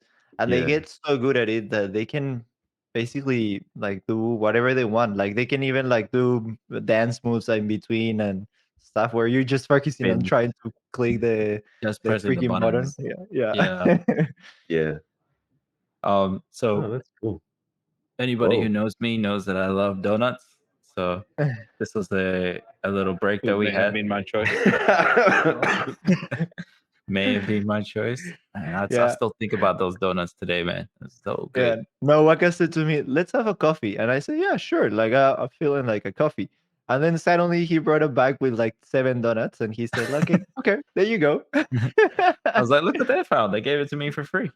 and they Yeah. get so good at it that they can basically like do whatever they want. Like they can even like do dance moves in between and stuff where you're just focusing on Spin. trying to click the Just pressing the freaking button. buttons. Yeah, Yeah. Yeah. So Oh, that's cool. anybody Whoa. who knows me knows that I love donuts. So this was a little break that we May have had. been my choice. May have been my choice. And I Yeah. still think about those donuts today, man. It's so Yeah. good. No, Waka said to me, "Let's have a coffee," and I said, "Yeah, sure." Like I'm feeling like a coffee, and then suddenly he brought a bag with like 7 donuts, and he said, "Okay, okay, there you go." I was like, look what they found. They gave it to me for free.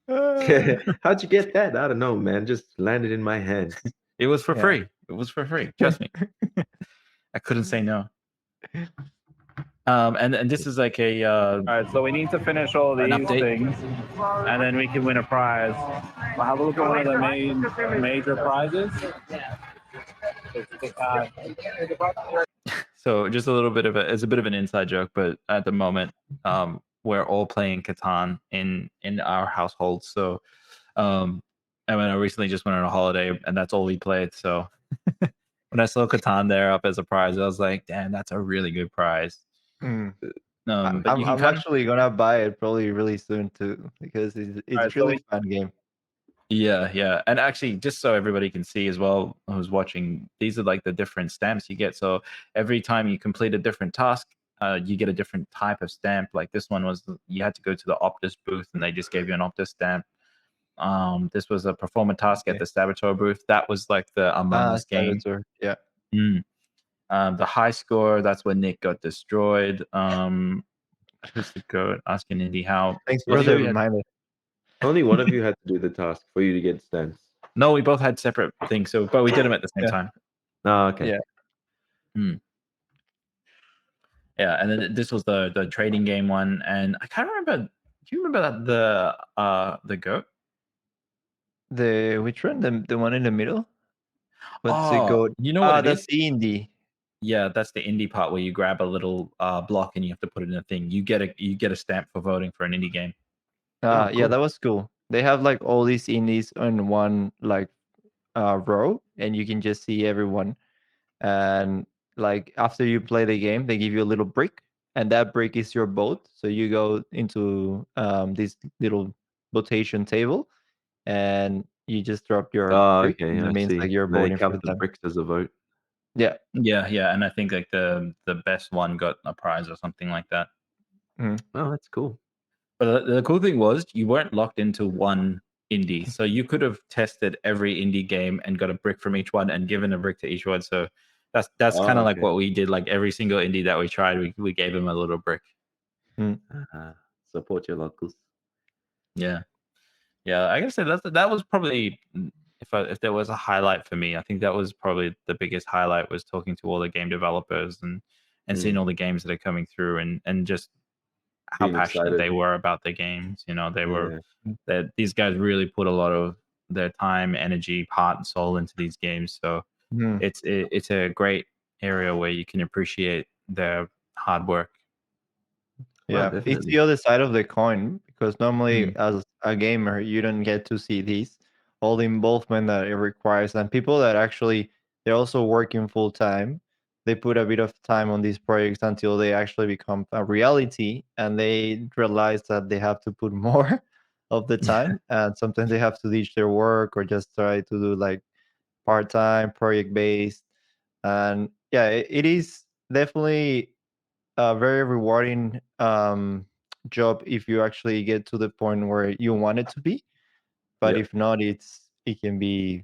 How'd you get that? I don't know, man. Just landed in my hands. It was for Yeah. free. It was for free. Trust me. I couldn't say no. And this is like a All right, so we need to finish all An these update. things, and then we can win a prize. We'll have a look at one of the major prizes. so just a little bit of it's a bit of an inside joke, but at the moment, we're all playing Catan in our household. So, and when I recently just went on a holiday, and that's all we played. So, when I saw Catan there up as a prize, I was like, damn, that's a really good prize. Mm. But I'm you can kind of, actually gonna buy it probably really soon too because it's Alright, so really fun game. yeah, and actually, just so everybody can see as well, who's watching, these are like the different stamps you get. So every time you complete a different task, you get a different type of stamp. Like this one was, you had to go to the Optus booth, and they just gave you an Optus stamp. This was a perform a task at the Saboteur booth. That was like the Among Us game. Saboteur, yeah. The high score, that's when Nick got destroyed. Who's the goat? Asking Indy how. Thanks Yeah, for so the we had- reminder. Only one of you had to do the task for you to get stamps. No, we both had separate things, but we did them at the same Yeah. time. Oh, okay. Yeah. Yeah, and then this was the trading game one, and I can't remember. Do you remember the goat? The which one? The one in the middle? What's it called? You know what it that's is? the indie. Yeah, that's the indie part where you grab a little block and you have to put it in a thing. You get a stamp for voting for an indie game. Yeah, cool. that was cool. They have like all these indies on one like row, and you can just see everyone. And like after you play the game, they give you a little brick, and that brick is your vote. So you go into this little votation table, and you just drop your Oh, brick. okay. And that I means see. like you're And then they voting for count the them. bricks as a vote. Yeah. Yeah, and I think like the best one got a prize or something like that. Oh, that's cool. But the cool thing was you weren't locked into one indie, so you could have tested every indie game and got a brick from each one and given a brick to each one. So that's kind of like okay. what we did. Like every single indie that we tried, we gave them a little brick. Support your locals. Yeah. I gotta say that was probably, if there was a highlight for me, I think that was probably the biggest highlight, was talking to all the game developers and seeing all the games that are coming through and just how Being passionate excited. they were about the games. You know, they were Yeah. that these guys really put a lot of their time, energy, heart, and soul into these games. So it's a great area where you can appreciate their hard work. Yeah, Well, it's definitely. the other side of the coin because normally, Mm. as a gamer, you don't get to see these all the involvement that it requires, and people that actually they're also working full time. They put a bit of time on these projects until they actually become a reality, and they realize that they have to put more. of the time, and sometimes they have to ditch their work or just try to do like part-time project based. And yeah, it is definitely a very rewarding job if you actually get to the point where you want it to be. But Yeah. if not, it can be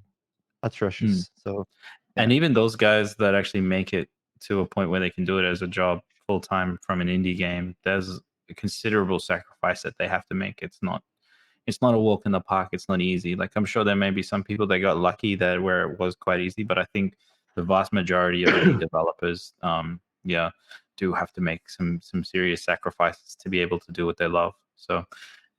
atrocious. So And yeah. even those guys that actually make it to a point where they can do it as a job full time from an indie game, there's a considerable sacrifice that they have to make. It's not a walk in the park. It's not easy. Like I'm sure there may be some people that got lucky that where it was quite easy, but I think the vast majority of indie developers, yeah, do have to make some serious sacrifices to be able to do what they love. So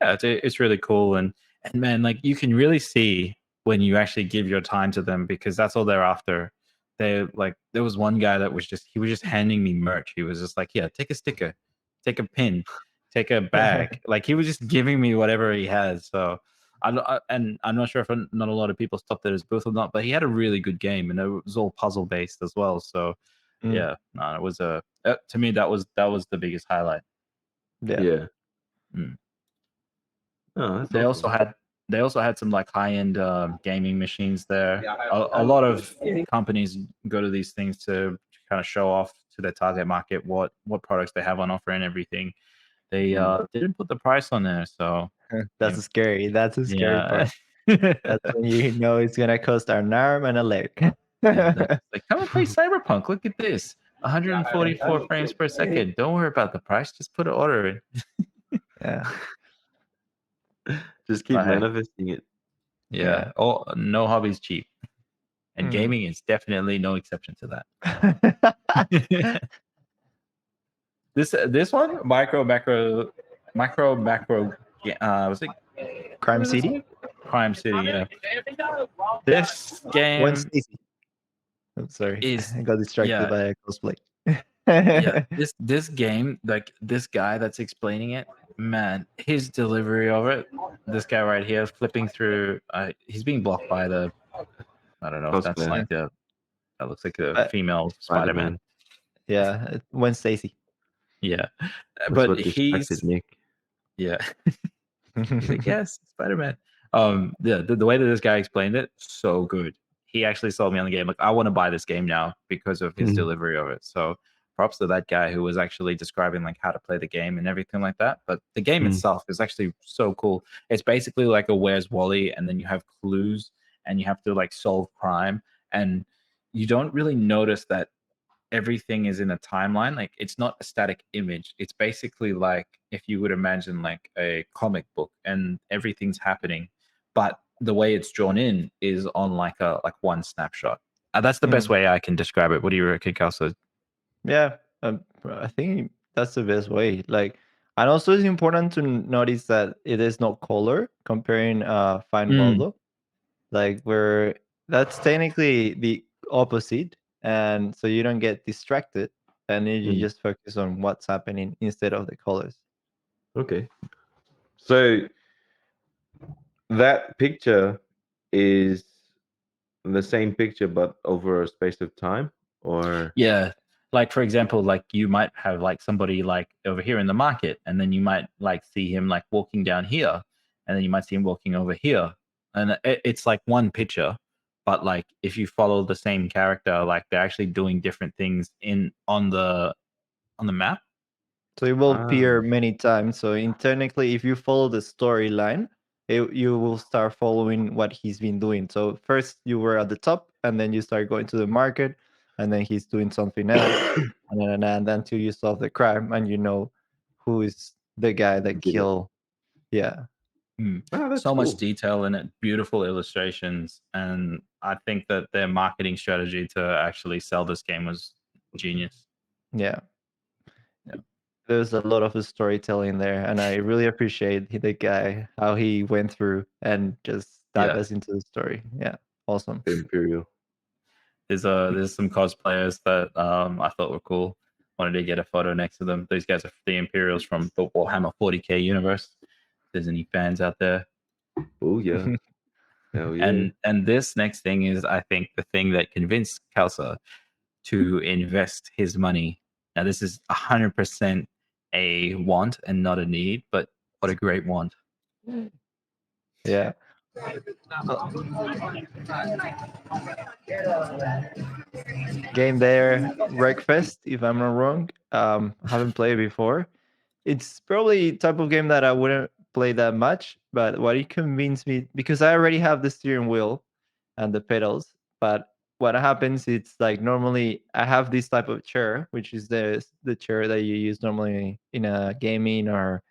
yeah, it's really cool. And man, like you can really see when you actually give your time to them because that's all they're after. They like there was one guy that was just handing me merch. He was just like, yeah, take a sticker, take a pin, take a bag. Like he was just giving me whatever he has. So and I'm not sure if not a lot of people stopped at his booth or not, but he had a really good game and it was all puzzle based as well. So Mm. yeah, no, it was to me that was the biggest highlight. Yeah. Yeah. Mm. Oh, that's They awesome. also had some like high end gaming machines there. A lot of companies go to these things to kind of show off to their target market what products they have on offer and everything. They didn't put the price on there, so That's scary. That's a scary yeah. part. That's when you know it's gonna cost an arm and a leg. Like come and play Cyberpunk. Look at this, 144 frames per second. Don't worry about the price. Just put an order in. Yeah. Just keep Right. manifesting it. Yeah. Oh, no hobby's cheap, and Mm. gaming is definitely no exception to that. This one, micro macro, was it Crime City? Crime City? Yeah. This game When Stacy. I'm sorry. is I got distracted yeah. by a cosplay. Yeah, this game, like this guy that's explaining it, man, his delivery of it. This guy right here flipping through. He's being blocked by the. I don't know if that's Cosplayer. like that looks like a female Spider-Man. Yeah, when Stacy. Yeah, That's but what he's distracted Nick. yeah. He's like, yes, Spider-Man. Yeah, the way that this guy explained it, so good. He actually sold me on the game. Like, I want to buy this game now because of his Mhm. delivery of it. So props to that guy who was actually describing like how to play the game and everything like that. But the game Mm. itself is actually so cool. It's basically like a Where's Wally, and then you have clues and you have to like solve crime, and you don't really notice that everything is in a timeline. Like it's not a static image. It's basically like if you would imagine like a comic book and everything's happening, but the way it's drawn in is on like one snapshot. That's the best way I can describe it. What do you reckon, Kelso? Yeah, I think that's the best way. Like, and also it's important to notice that it is not color comparing Fine Waldo. Like, where that's technically the opposite, and so you don't get distracted, and then you Mm. just focus on what's happening instead of the colors. Okay. So that picture is the same picture but over a space of time, or Yeah. Like for example, like you might have like somebody like over here in the market, and then you might like see him like walking down here, and then you might see him walking over here, and it's like one picture, but like if you follow the same character, like they're actually doing different things on the map. So it will Ah. appear many times. So technically, if you follow the storyline, you will start following what he's been doing. So first you were at the top, and then you start going to the market, and then he's doing something else, and then until you solve the crime, and you know who is the guy that Did it. killed. Yeah, Ah, that's So much cool. detail in it, beautiful illustrations, and I think that their marketing strategy to actually sell this game was genius. yeah. Yeah. There's a lot of storytelling there, and I really appreciate the guy how he went through and just dive Yeah. us into the story. Yeah, awesome. The Imperial. There's some cosplayers that I thought were cool. Wanted to get a photo next to them. These guys are the Imperials from the Warhammer 40k universe. If there's any fans out there. Oh yeah. Hell yeah. And this next thing is, I think, the thing that convinced Kelsa to invest his money. Now, this is 100% a want and not a need, but what a great want. Yeah. Game there, Wreckfest, if I'm not wrong. Haven't played before. It's probably type of game that I wouldn't play that much, but what it convinced me, because I already have the steering wheel and the pedals, but what happens, it's like normally I have this type of chair, which is the chair that you use normally in a gaming or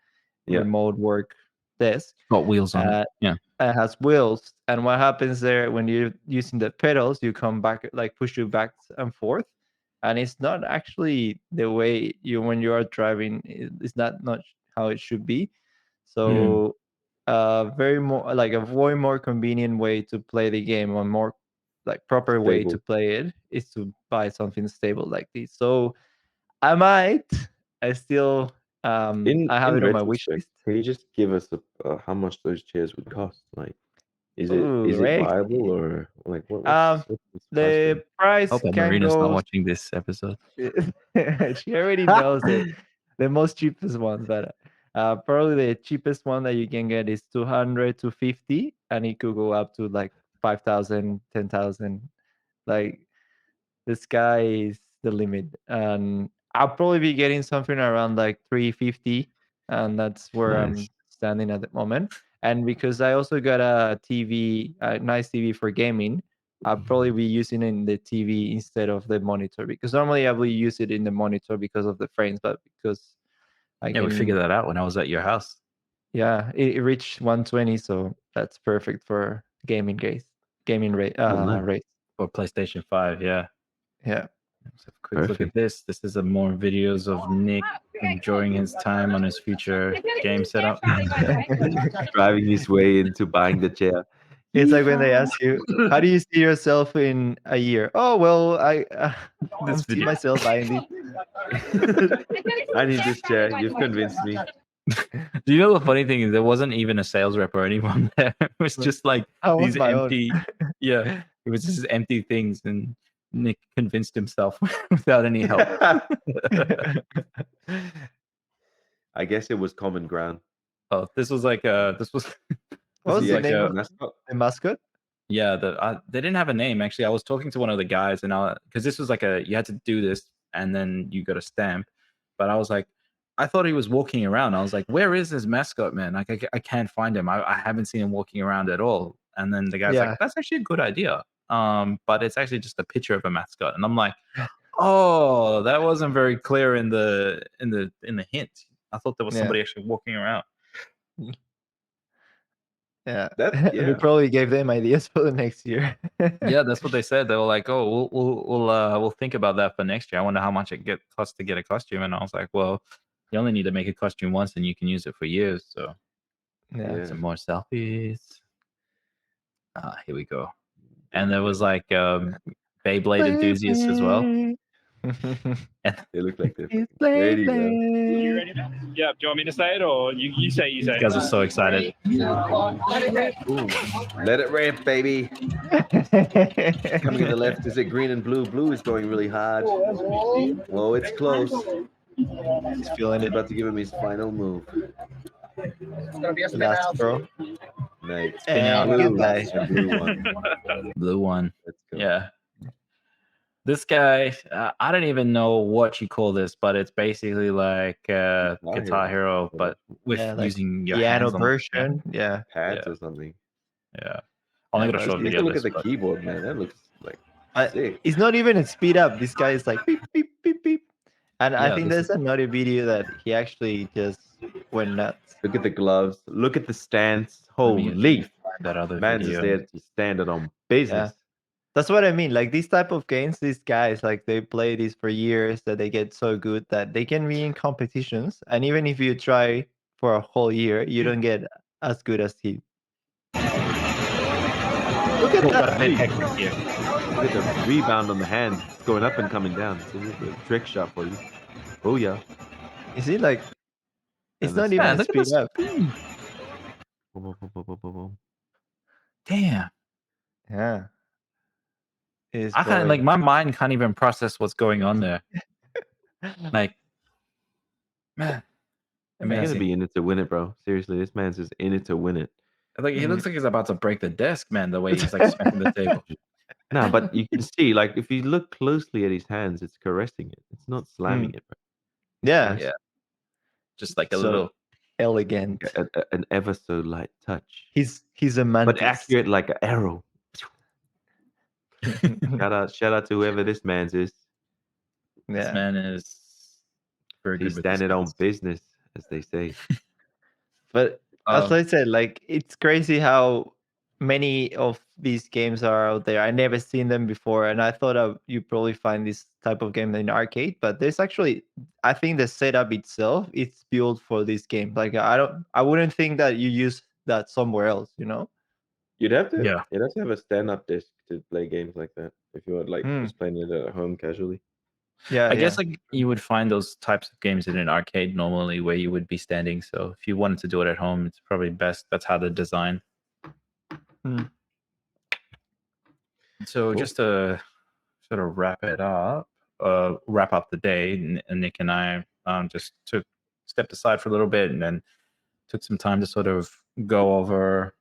Yeah. remote work desk. Got wheels on it. Yeah. It has wheels, and what happens there when you're using the pedals, you come back, like push you back and forth, and it's not actually the way you when you are driving. It's not how it should be. So very more like a way more convenient way to play the game, or more like proper way to Stable. play it, is to buy something stable like this. So I still In I have it on my wish retrospect, list. can you just give us how much those chairs would cost? Like, is Ooh, it Rex. viable, or like Um, what's the price The range? price Hope can Marina's not go. watching this episode. She already knows it. The most cheapest ones, but probably the cheapest one that you can get is 200 to 50, and it could go up to like 5,000, 10,000. Like the sky is the limit, and I'll probably be getting something around like 350, and that's where I'm Nice. standing at the moment. And because I also got a TV, a nice TV for gaming, I'll probably be using it in the TV instead of the monitor, because normally I will use it in the monitor because of the frames, but because I Yeah, we figured can, that out when I was at your house. yeah, it reached 120, so that's perfect for gaming rate nice. rate. For PlayStation 5, yeah. Yeah. Let's have a quick look at Perfect. this. This is a more videos of Nick enjoying his time on his future game setup. Driving his way into buying the chair. It's like when they ask you, "How do you see yourself in a year?" Oh well, I This see video. myself buying this. I need this chair. You've convinced me. Do you know the funny thing is there wasn't even a sales rep or anyone there. It was just like I want these my own. empty, yeah, it was just empty things, and Nick convinced himself without any help. I guess it was common ground. Oh, this was like this was What was is the like name a- of mascot. the mascot? yeah, they didn't have a name actually. I was talking to one of the guys, and because this was like you had to do this, and then you got a stamp. But I was like, I thought he was walking around. I was like, where is his mascot, man? Like I can't find him. I haven't seen him walking around at all. And then the guy's Yeah. like, that's actually a good idea. But it's actually just a picture of a mascot, and I'm like, oh, that wasn't very clear in the hint. I thought there was Yeah. somebody actually walking around. Yeah. That- We yeah. probably gave them ideas for the next year. Yeah, that's what they said. They were like, "Oh, we'll think about that for next year. I wonder how much it costs to get a costume." And I was like, "Well, you only need to make a costume once, and you can use it for years." So, Yeah. some more selfies. Here we go. And there was like Beyblade enthusiasts as well. They look like they're It's there you go. You ready now? Yeah. Do you want me to say it, or you say you say These guys are so excited. Ooh, let it rip, baby. Coming to the left, is it green and blue? Blue is going really hard. Oh, it's close. He's feeling He's it. about to give him his final move. Last throw. Nice. And Blue, goodbye. and blue one. Blue one. Let's go. Yeah. This guy, I don't even know what you call this, but it's basically like Guitar Hero, but with Yeah, like using your piano hands on version. Yeah. Pads Yeah. or something. Yeah. I'm not Yeah, gonna show a Take video a of look this. at the but- keyboard, man. That looks like sick. It's not even a speed up. This guy is like beep beep beep beep. And I Yeah, think this there's another video that he actually just went nuts. Look at the gloves. Look at the stance. Let me Holy. that other Man's video. is there to stand it on business. That's what I mean. Like these type of games, these guys, like they play these for years, that they get so good that they can be in competitions. And even if you try for a whole year, you don't get as good as he. Look at that. Bit hectic here. Look at the rebound on the hand. It's going up and coming down. It's a trick shot for you. Oh, yeah. Is it like? It's Yeah, not that's- even Man, a look at speed this. up. Boom, boom, boom, boom, boom, boom, boom. Damn. Yeah. It's I can't, like, my mind can't even process what's going on there. Like, man. He's gonna Amazing. be in it to win it, bro. Seriously, this man's just in it to win it. Like he looks like he's about to break the desk, man. The way he's like smacking the table. No, but you can see, like, if you look closely at his hands, it's caressing it. It's not slamming it. Bro. Yeah. Yeah. Just like a So little. elegant. An ever so light touch, He's a but mantis. accurate like an arrow. Shout out to whoever this man's is. This Yeah. man is very good He's with his standing on hands. business, as they say. But as Um, I said, like it's crazy how many of these games are out there. I never seen them before, and I thought you probably find this type of game in arcade. But there's actually, I think the setup itself it's built for this game. Like I wouldn't think that you use that somewhere else. You know? You'd have to have a stand-up disc to play games like that if you were like Hmm. just playing it at home casually. Yeah. I guess like you would find those types of games in an arcade normally where you would be standing. So if you wanted to do it at home, it's probably best. That's how they're designed. Hmm. So Cool. just to sort of wrap up the day, Nick and I just stepped aside for a little bit and then took some time to sort of go over,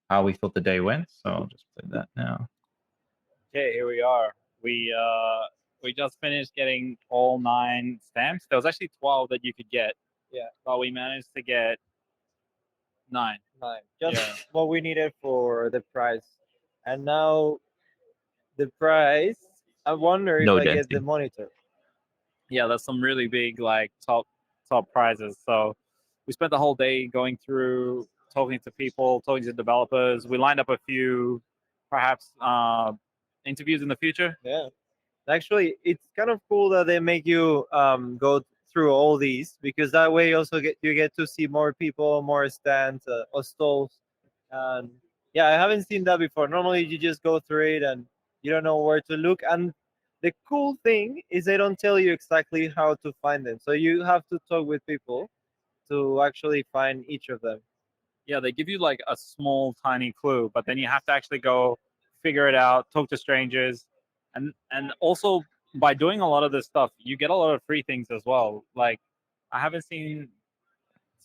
how we thought the day went. So I'll just play that now. Okay, here we are. We just finished getting all 9 stamps. There was actually 12 that you could get. Yeah. But we managed to get 9. 9. Just Yeah. what we needed for the prize. And now the prize, I wonder if No I get the dancing. monitor. Yeah, there's some really big like top prizes. So we spent the whole day going through, talking to people, talking to developers. We lined up a few, perhaps interviews in the future. Yeah. Actually, it's kind of cool that they make you go through all these, because that way also you get to see more people, more stands or stalls. And yeah, I haven't seen that before. Normally you just go through it and you don't know where to look. And the cool thing is they don't tell you exactly how to find them. So you have to talk with people to actually find each of them. Yeah, they give you like a small tiny clue, but then you have to actually go figure it out, talk to strangers, and also by doing a lot of this stuff, you get a lot of free things as well. Like I haven't seen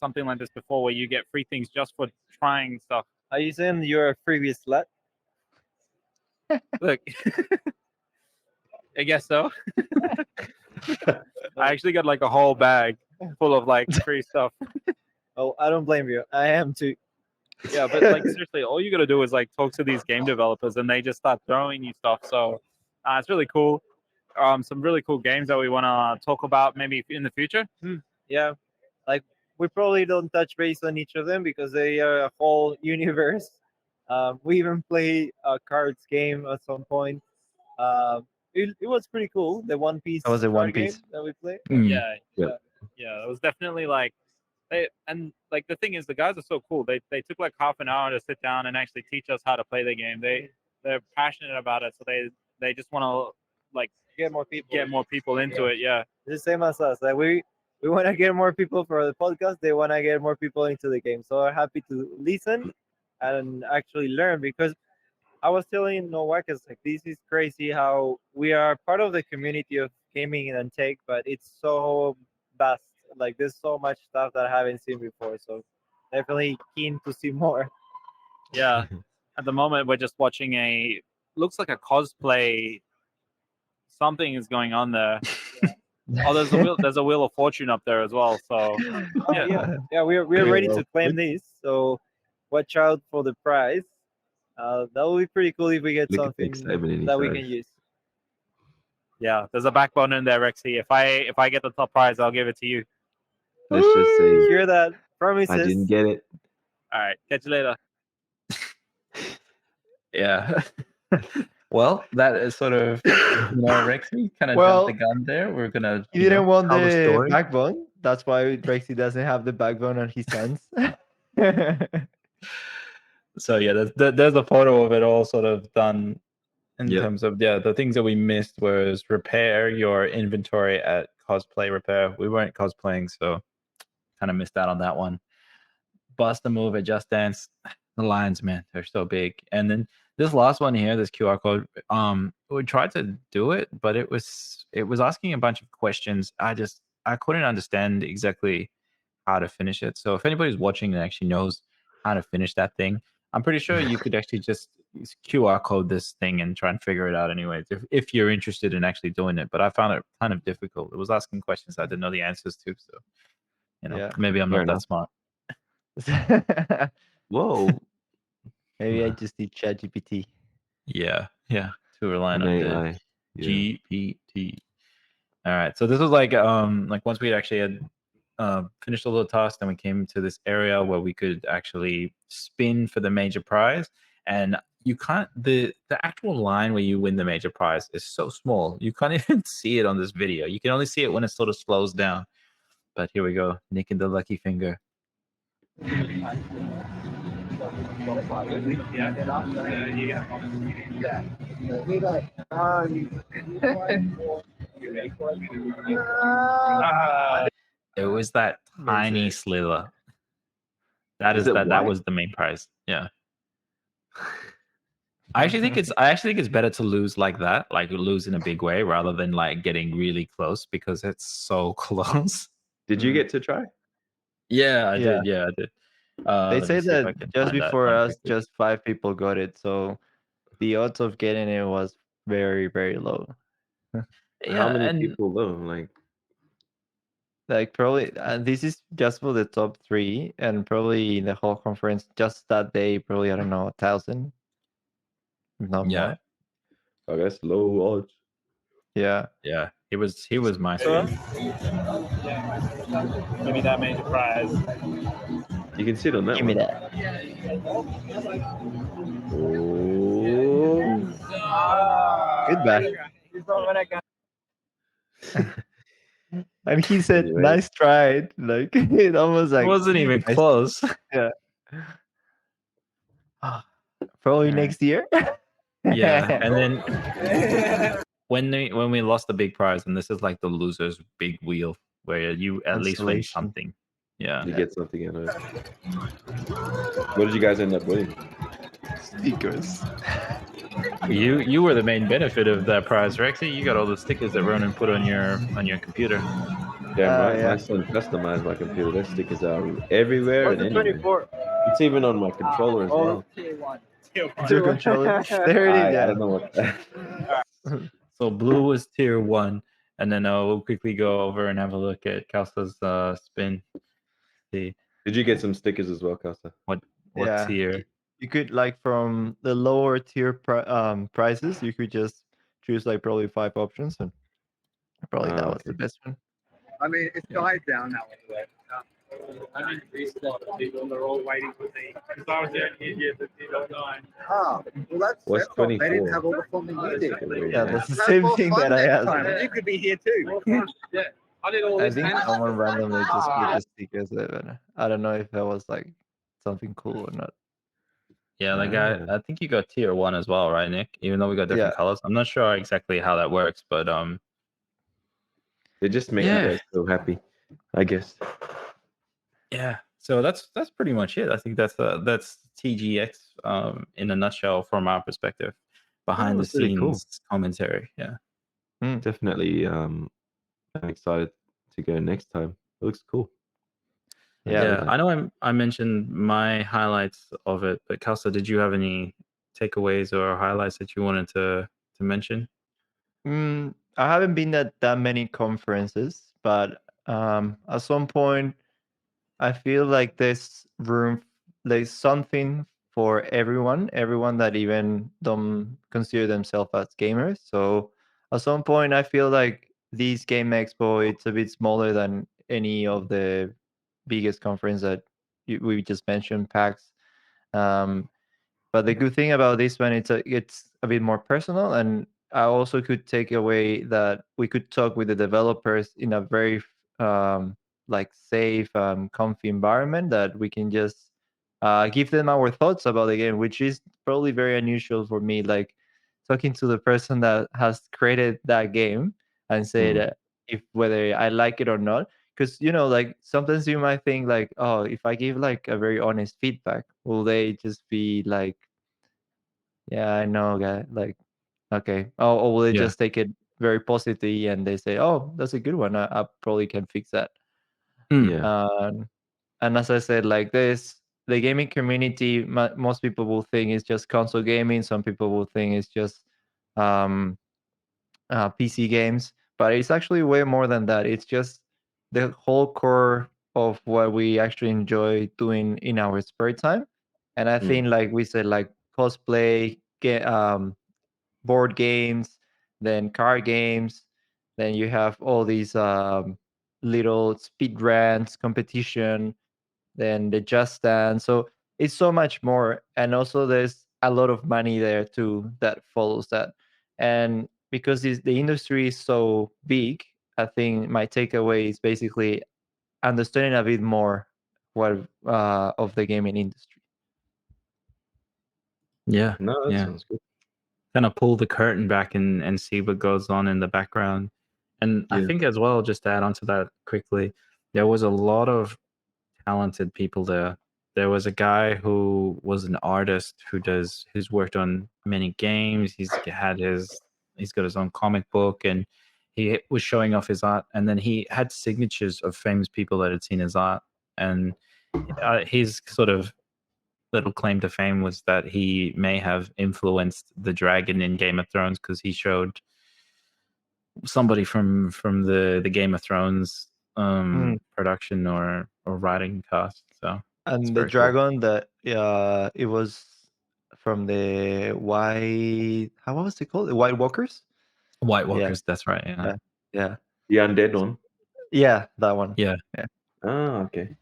something like this before where you get free things just for trying stuff. Are you saying you're a freebie slut? Look, I guess so. I actually got like a whole bag full of like free stuff. Oh, I don't blame you. I am too. Yeah, but like seriously, all you gotta do is like talk to these game developers, and they just start throwing you stuff. So it's really cool. Some really cool games that we want to talk about maybe in the future. Yeah, like we probably don't touch base on each of them because they are a whole universe. We even play a cards game at some point. It was pretty cool. The One Piece. That was a card One Piece. game that we played. Yeah, Yeah. it was definitely like like the thing is the guys are so cool. They took like half an hour to sit down and actually teach us how to play the game. They're passionate about it, so they just want to like Get more people. into it. Yeah. It's the same as us. Like we want to get more people for the podcast. They want to get more people into the game. So I'm happy to listen and actually learn, because I was telling Nowakas, like, this is crazy how we are part of the community of gaming and tech, but it's so vast. Like there's so much stuff that I haven't seen before. So definitely keen to see more. Yeah. At the moment, we're just watching looks like a cosplay. Something is going on there. Oh, there's a wheel of fortune up there as well. So Yeah, we're ready to claim this. So watch out for the prize. That would be pretty cool if we get Look at the something excitement in his that we eyes. can use. yeah, there's a backbone in there, Rexy. If I get the top prize, I'll give it to you. Let's just say Hear that? Promises. I didn't get it. All right, catch you later. Yeah. Well, that is sort of, Rexy kind of Well, jumped the gun there. We're gonna. You didn't want tell the the story. backbone. That's why Rexy doesn't have the backbone on his hands. So yeah, there's a photo of it all sort of done in Yeah. terms of the things that we missed was repair your inventory at cosplay repair. We weren't cosplaying, so kind of missed out on that one. Bust a move at Just Dance. The lines, man, they're so big. And then this last one here, this QR code, we tried to do it, but it was asking a bunch of questions. I couldn't understand exactly how to finish it. So if anybody's watching and actually knows how to finish that thing. I'm pretty sure you could actually just QR code this thing and try and figure it out anyways, if you're interested in actually doing it. But I found it kind of difficult. It was asking questions I didn't know the answers to, so Yeah. maybe I'm Fair not that enough. smart. Whoa. Maybe I just need ChatGPT. Yeah, too reliant An on the AI. Yeah. GPT. All right, so this was like once we actually had finished all the tasks, then we came to this area where we could actually spin for the major prize. And you can't the actual line where you win the major prize is so small you can't even see it on this video. You can only see it when it sort of slows down. But here we go, Nick and the lucky finger. It was that tiny slither. That Is it that white? was the main prize. Yeah. I actually think it's better to lose like that, like lose in a big way, rather than like getting really close, because it's so close. Did you get to try? Yeah, I Yeah. did. Yeah, I did. They Let me say see if that I can just find that before one us, quickly. just 5 people got it. So the odds of getting it was very, very low. Yeah, How many and people though? Like probably, this is just for the top 3, and probably in the whole conference, just that day, probably I don't know, 1,000, if not yeah, more. I guess low odds. Yeah. yeah, he was my Sir? speed. Give me that major prize. You can sit on that Give me one. that. Oh. Goodbye. And he said, Anyway. "Nice try." Like it almost It like wasn't even nice- close. Yeah. Probably Alright. next year. Yeah, and then when we lost the big prize, and this is like the loser's big wheel, where you at least win Consolation. something. Yeah. You get something out of it. What did you guys end up winning? Stickers. You were the main benefit of that prize, Rexy. You got all the stickers that Ronan put on your computer. Damn right. Yeah. My son customized my computer. Their stickers are everywhere What's and the anywhere. 24? It's even on my controller as well. Your controller. There it is. I don't know what that. So blue was tier 1, and then we'll quickly go over and have a look at Kalsa's spin. See Did you get some stickers as well, Casa? what Yeah. tier. You could like from the lower tier prices, you could just choose like probably 5 options, and probably that was the Okay. best one. I mean, it's died down now anyway. I'm in the spot. People are all waiting for me. Because I was there in India, but they don't die. Ah, well, that's What's that's odd. They 24? didn't have all the funding you did. Yeah, that's the That's same more thing fun that I next asked. time. You could be here too. Yeah. I did all I this. think and- someone randomly just put the stickers there, but I don't know if that was like something cool or not. Yeah, like Ah. I think you got tier 1 as well, right, Nick? Even though we got different Yeah. colors. I'm not sure exactly how that works, but They just make Yeah. you guys so happy, I guess. yeah. So that's pretty much it. I think that's TGX in a nutshell from our perspective, behind the that's really scenes cool. commentary. Yeah. Definitely I'm excited to go next time. It looks cool. Yeah. I know I mentioned my highlights of it, but Kalsa, did you have any takeaways or highlights that you wanted to mention? I haven't been at that many conferences, but at some point, I feel like there's something for everyone that even don't consider themselves as gamers. So at some point, I feel like this Game Expo, it's a bit smaller than any of the biggest conference that we just mentioned, PAX. But the good thing about this one, it's a bit more personal, and I also could take away that we could talk with the developers in a very like safe, comfy environment, that we can just give them our thoughts about the game, which is probably very unusual for me. Like talking to the person that has created that game and said if whether I like it or not. Because like sometimes you might think like, oh, if I give like a very honest feedback, will they just be like, yeah, I know, guy, like, okay, or will they Yeah. just take it very positively and they say, oh, that's a good one, I probably can fix that. Yeah. And as I said, like the gaming community, most people will think it's just console gaming. Some people will think it's just um, PC games, but it's actually way more than that. It's just the whole core of what we actually enjoy doing in our spare time. And I think, like we said, like cosplay, board games, then card games, then you have all these little speed runs competition, then the Just Dance. So it's so much more, and also there's a lot of money there too that follows that. And because the industry is so big, I think my takeaway is basically understanding a bit more what of the gaming industry. Yeah. No, that Yeah. sounds good. Kind of pull the curtain back and see what goes on in the background. And I Yeah. think as well, just to add on to that quickly, there was a lot of talented people there. There was a guy who was an artist who's worked on many games. He's got his own comic book, and he was showing off his art. And then he had signatures of famous people that had seen his art. And his sort of little claim to fame was that he may have influenced the dragon in Game of Thrones because he showed somebody from the Game of Thrones production or writing cast. So it's And the very cool. dragon that it was from the white, how was it called? The White Walkers? White Walkers, that's right. Yeah. Yeah. Yeah. The undead one. Yeah, that one. Yeah. Yeah. Ah, okay.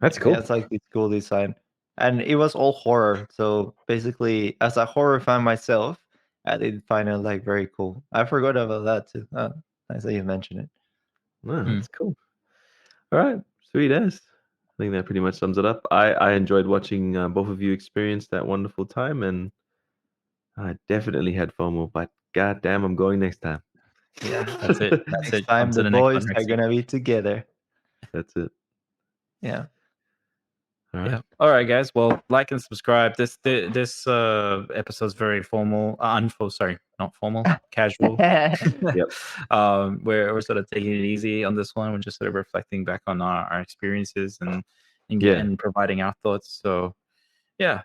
That's cool. Yeah, it's like this cool design. And it was all horror. So basically, as a horror fan myself, I did find it like very cool. I forgot about that too. Nice that you mentioned it. No, that's cool. All right, sweet as. I think that pretty much sums it up. I enjoyed watching both of you experience that wonderful time, and I definitely had FOMO. But goddamn, I'm going next time. Yeah. That's it. That's Next it. time On to the the next boys one, are Rexy. gonna be together. That's it. Yeah. All right. Yeah. All right, guys. Well, like and subscribe. This episode's very formal. Sorry, not formal. Casual. Yep. We're sort of taking it easy on this one. We're just sort of reflecting back on our experiences and Yeah. and providing our thoughts. So yeah,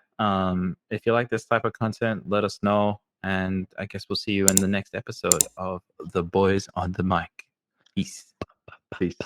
if you like this type of content, let us know. And I guess we'll see you in the next episode of The Boys on the Mic. Peace. Peace.